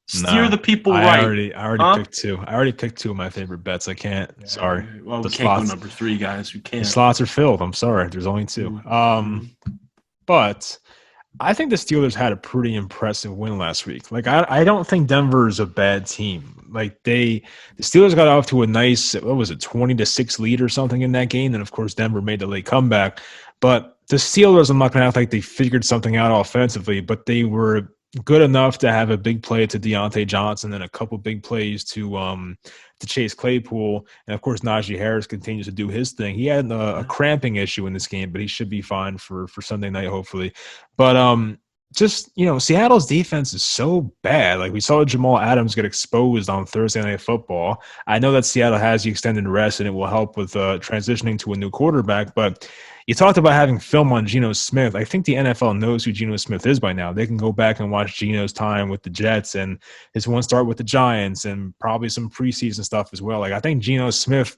Steer the people I right. already picked two. I already picked two of my favorite bets. I can't. Yeah, sorry. Well, we can't go number 3, guys. We can't. The slots are filled. I'm sorry. There's only 2. But I think the Steelers had a pretty impressive win last week. Like, I don't think Denver is a bad team. Like, the Steelers got off to a nice, 20-6 lead or something in that game. And, of course, Denver made the late comeback. But the Steelers, I'm not going to act like they figured something out offensively, but they were good enough to have a big play to Deontay Johnson and a couple big plays to Chase Claypool. And, of course, Najee Harris continues to do his thing. He had a cramping issue in this game, but he should be fine for Sunday night, hopefully. But Seattle's defense is so bad. Like, we saw Jamal Adams get exposed on Thursday Night Football. I know that Seattle has the extended rest, and it will help with transitioning to a new quarterback, but you talked about having film on Geno Smith. I think the NFL knows who Geno Smith is by now. They can go back and watch Geno's time with the Jets and his one start with the Giants and probably some preseason stuff as well. Like, I think Geno Smith,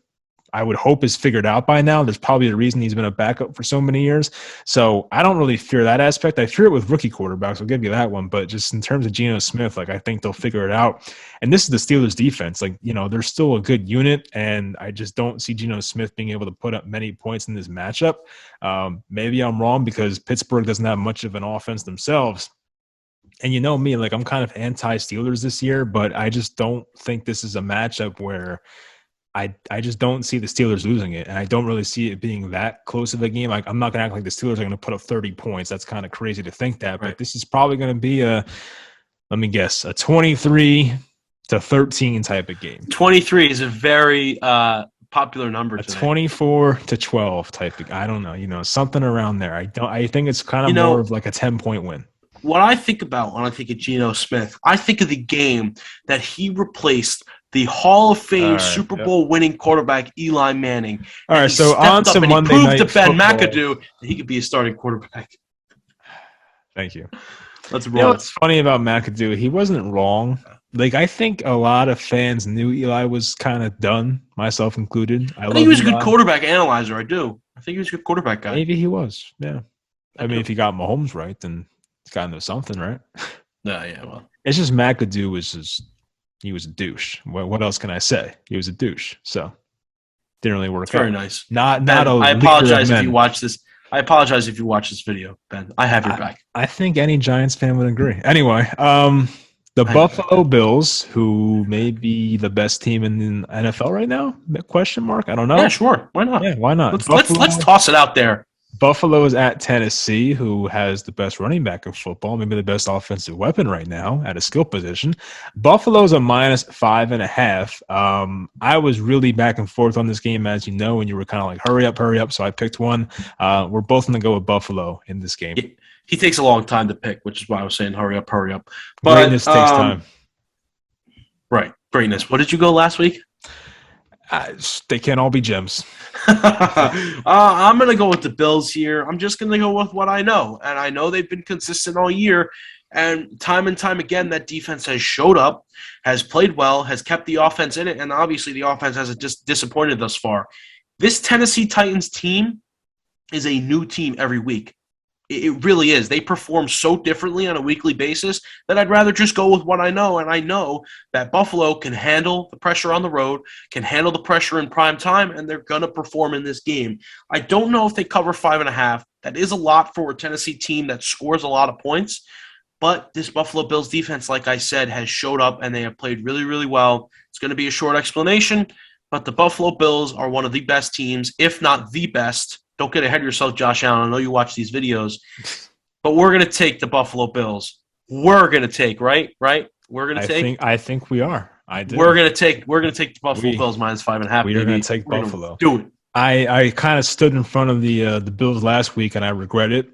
I would hope, is figured out by now. There's probably a reason he's been a backup for so many years. So I don't really fear that aspect. I fear it with rookie quarterbacks. I'll give you that one. But just in terms of Geno Smith, like, I think they'll figure it out. And this is the Steelers defense. Like, they're still a good unit, and I just don't see Geno Smith being able to put up many points in this matchup. Maybe I'm wrong because Pittsburgh doesn't have much of an offense themselves. And you know me, like, I'm kind of anti-Steelers this year, but I just don't think this is a matchup where I just don't see the Steelers losing it, and I don't really see it being that close of a game. Like, I'm not going to act like the Steelers are going to put up 30 points. That's kind of crazy to think that, but this is probably going to be a 23-13 type of game. 23 is a very popular number. A 24-12 type of. I don't know, something around there. I think it's kind of more of like a 10-point win. What I think about when I think of Geno Smith, I think of the game that he replaced the Hall of Fame Super Bowl winning quarterback Eli Manning. All right, so on to Monday Night Football. He proved to Ben McAdoo that he could be a starting quarterback. Thank you. Let's roll. You know what's funny about McAdoo? He wasn't wrong. Like, I think a lot of fans knew Eli was kind of done, myself included. I think he was a good quarterback analyzer. I do. I think he was a good quarterback guy. Maybe he was. Yeah. I mean, if he got Mahomes right, then he's got to know something, right? Yeah. Well, it's just McAdoo was just. He was a douche. What else can I say? He was a douche. So didn't really work out. Very nice. Ben, I apologize if you watch this. I apologize if you watch this video, Ben. I have your back. I think any Giants fan would agree. Anyway, the Buffalo Bills, who may be the best team in the NFL right now? Question mark? I don't know. Yeah, sure. Why not? Yeah, why not? Let's toss it out there. Buffalo is at Tennessee, who has the best running back in football, maybe the best offensive weapon right now at a skill position. Buffalo's a -5.5. I was really back and forth on this game, as you know, and you were kind of like, hurry up. So I picked one. We're both going to go with Buffalo in this game. He takes a long time to pick, which is why I was saying hurry up. But Greatness takes time. Right, greatness. What did you go last week? They can't all be gems. I'm going to go with the Bills here. I'm just going to go with what I know. And I know they've been consistent all year. And time again, that defense has showed up, has played well, has kept the offense in it. And obviously the offense hasn't just disappointed thus far. This Tennessee Titans team is a new team every week. It really is. They perform so differently on a weekly basis that I'd rather just go with what I know. And I know that Buffalo can handle the pressure on the road, can handle the pressure in prime time, and they're going to perform in this game. I don't know if they cover 5.5. That is a lot for a Tennessee team that scores a lot of points. But this Buffalo Bills defense, like I said, has showed up and they have played really, really well. It's going to be a short explanation, but the Buffalo Bills are one of the best teams, if not the best. Don't get ahead of yourself, Josh Allen. I know you watch these videos, but we're going to take the Buffalo Bills. We're going to take, right? We're going to take. I think we are. I do. We're going to take the Buffalo Bills -5.5. We are going to take Buffalo. Do it. I kind of stood in front of the Bills last week, and I regret it.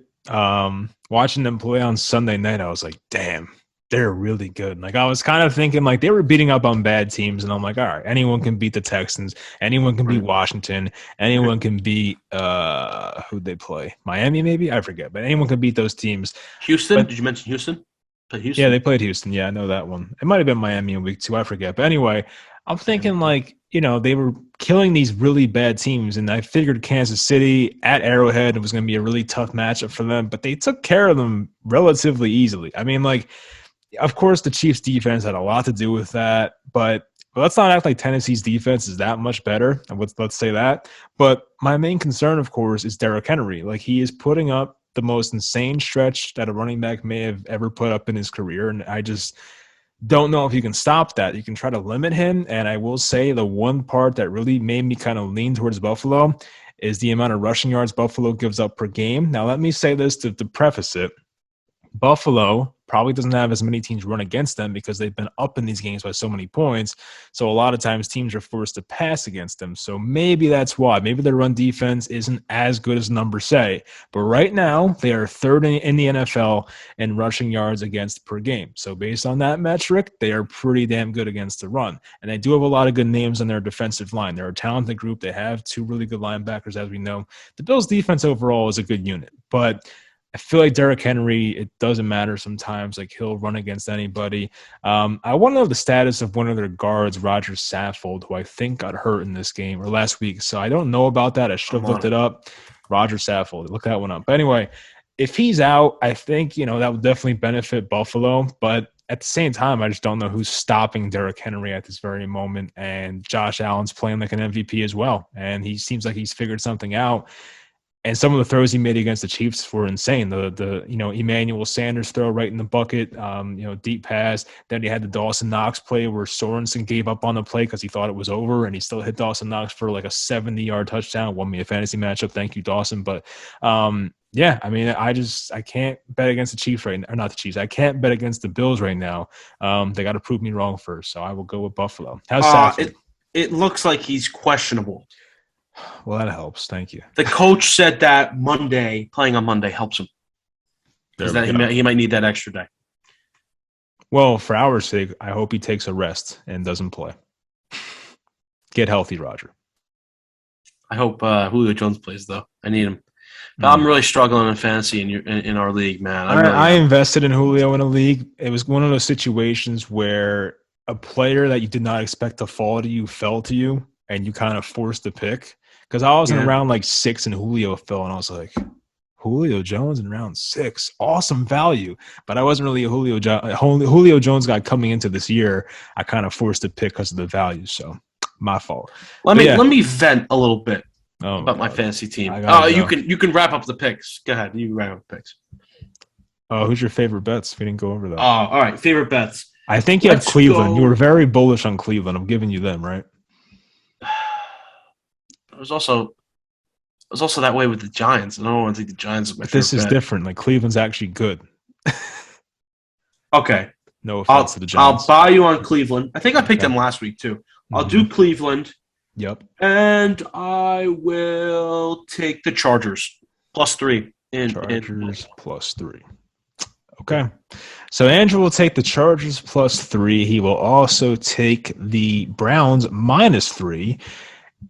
Watching them play on Sunday night, I was like, damn, they're really good. Like, I was kind of thinking, like, they were beating up on bad teams, and I'm like, all right, anyone can beat the Texans, anyone can beat Washington, anyone can beat who'd they play? Miami, maybe? I forget, but anyone can beat those teams. Houston? Did you mention Houston? Yeah, they played Houston. Yeah, I know that one. It might have been Miami in week 2. I forget. But anyway, I'm thinking, like, they were killing these really bad teams, and I figured Kansas City at Arrowhead, it was going to be a really tough matchup for them, but they took care of them relatively easily. I mean, like, of course, the Chiefs' defense had a lot to do with that, but let's not act like Tennessee's defense is that much better. Let's say that. But my main concern, of course, is Derrick Henry. Like, he is putting up the most insane stretch that a running back may have ever put up in his career, and I just don't know if you can stop that. You can try to limit him, and I will say the one part that really made me kind of lean towards Buffalo is the amount of rushing yards Buffalo gives up per game. Now, let me say this to preface it. Buffalo probably doesn't have as many teams run against them because they've been up in these games by so many points. So a lot of times teams are forced to pass against them. So maybe that's why. Maybe their run defense isn't as good as numbers say. But right now, they are third in the NFL in rushing yards against per game. So based on that metric, they are pretty damn good against the run. And they do have a lot of good names on their defensive line. They're a talented group. They have 2 really good linebackers, as we know. The Bills' defense overall is a good unit. But I feel like Derrick Henry, it doesn't matter sometimes. Like, he'll run against anybody. I want to know the status of one of their guards, Roger Saffold, who I think got hurt in this game or last week. So I don't know about that. I should have looked it up. Roger Saffold. Look that one up. But anyway, if he's out, I think, that would definitely benefit Buffalo. But at the same time, I just don't know who's stopping Derrick Henry at this very moment. And Josh Allen's playing like an MVP as well. And he seems like he's figured something out. And some of the throws he made against the Chiefs were insane. The Emmanuel Sanders throw right in the bucket, deep pass. Then he had the Dawson Knox play where Sorensen gave up on the play because he thought it was over, and he still hit Dawson Knox for like a 70-yard touchdown. Won me a fantasy matchup. Thank you, Dawson. But yeah, I mean, I can't bet against the Chiefs right now. Or not the Chiefs. I can't bet against the Bills right now. They got to prove me wrong first. So I will go with Buffalo. How's Safford? It looks like he's questionable. Well, that helps. Thank you. The coach said that playing on Monday helps him. He might need that extra day. Well, for our sake, I hope he takes a rest and doesn't play. Get healthy, Roger. I hope Julio Jones plays, though. I need him. But I'm really struggling in fantasy in our league, man. I invested in Julio in a league. It was one of those situations where a player that you did not expect to fall to you fell to you, and you kind of forced the pick. Because I was in round like 6 and Julio fell, and I was like, Julio Jones in round 6, awesome value. But I wasn't really a Julio Jones guy coming into this year. I kind of forced the pick because of the value, so my fault. Let me vent a little bit about my fantasy team. You can wrap up the picks. Go ahead, you wrap up the picks. Oh, who's your favorite bets? We didn't go over that. Oh, all right, favorite bets. I think you have Cleveland. You were very bullish on Cleveland. I'm giving you them, right? There's also was also that way with the Giants. I don't want to take the Giants as my But this favorite is bet. different. Like Cleveland's actually good. Okay. No offense to the I'll Giants. buy you on Cleveland. I think I picked Okay. them last week too. I'll Mm-hmm. do Cleveland. Yep. And I will take the Chargers +3 Chargers +3. Okay. So Andrew will take the Chargers +3. He will also take the Browns -3.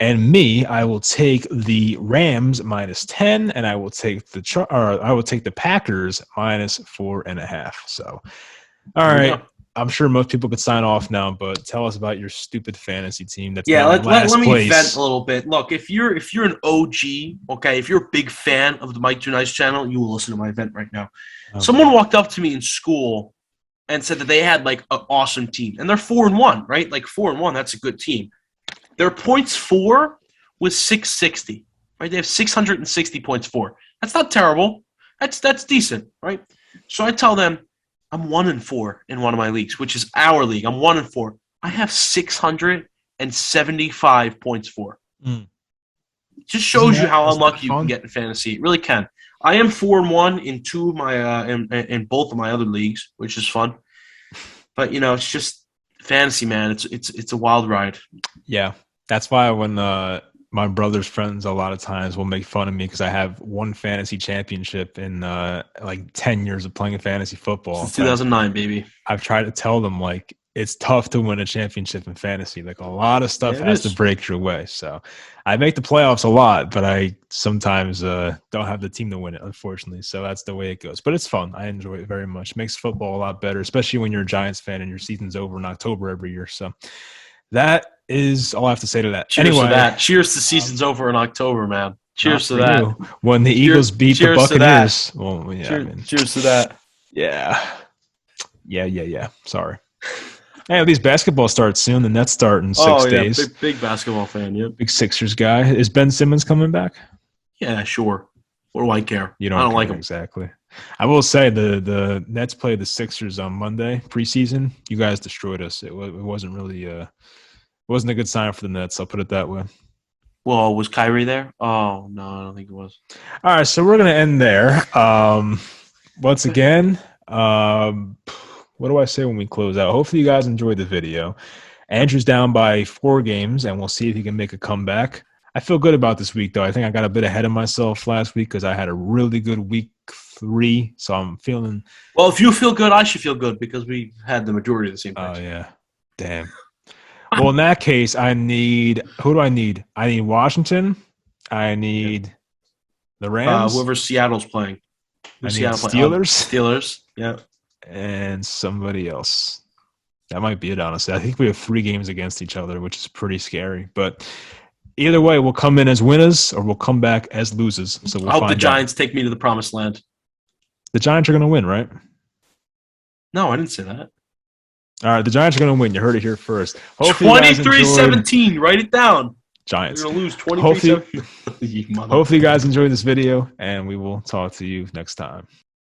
And me, I will take the Rams -10, and I will take the Packers -4.5. So, all right. I'm sure most people could sign off now, but tell us about your stupid fantasy team that's now in last let me place. vent a little bit. Look, if you're an OG, okay, if you're a big fan of the Mike Too Nice channel, you will listen to my vent right now. Someone walked up to me in school and said that they had like an awesome team, and they're 4-1, right? Like 4-1, that's a good team. Their points for was 660, right? They have 660 points for. That's not terrible. That's decent, right? So I tell them, I'm 1-4 in one of my leagues, which is our league. I'm 1-4. I have 675 points for. Just shows you how unlucky you can get in fantasy. It really can. I am 4-1 in two of my in both of my other leagues, which is fun. But it's just fantasy, man. It's a wild ride. Yeah, that's why when my brother's friends a lot of times will make fun of me because I have one fantasy championship in like 10 years of playing fantasy football. Since 2009, baby. I've tried to tell them like it's tough to win a championship in fantasy. Like a lot of stuff has to break your way. So I make the playoffs a lot, but I sometimes don't have the team to win it, unfortunately. So that's the way it goes. But it's fun. I enjoy it very much. It makes football a lot better, especially when you're a Giants fan and your season's over in October every year. So that is all I have to say to that. Cheers to that. Cheers to season's over in October, man. Cheers to that. When the Eagles beat the Buccaneers. Well, yeah. Cheers to that. Yeah. Sorry. Hey, these basketball starts soon. The Nets start in 6 days. Big basketball fan, yeah. Big Sixers guy. Is Ben Simmons coming back? Yeah, sure. What do I care? I don't like him. Exactly. I will say the Nets played the Sixers on Monday, preseason. You guys destroyed us. It wasn't really wasn't a good sign for the Nets. I'll put it that way. Well, was Kyrie there? Oh, no, I don't think it was. All right, so we're going to end there. Once again, what do I say when we close out? Hopefully you guys enjoyed the video. Andrew's down by 4 games, and we'll see if he can make a comeback. I feel good about this week, though. I think I got a bit ahead of myself last week because I had a really good week 3, so I'm feeling – Well, if you feel good, I should feel good because we had the majority of the same things. Oh, yeah. Damn. Well, in that case, I need – who do I need? I need Washington. I need the Rams. Whoever Seattle's playing. I need Steelers. Steelers, yeah. And somebody else. That might be it, honestly. I think we have 3 games against each other, which is pretty scary. But either way, we'll come in as winners or we'll come back as losers. So we'll I hope the Giants take me to the promised land. The Giants are going to win, right? No, I didn't say that. All right, the Giants are going to win. You heard it here first. 23-17. Write it down. Giants. You're going to lose 23-17. Hopefully you guys enjoyed this video, and we will talk to you next time.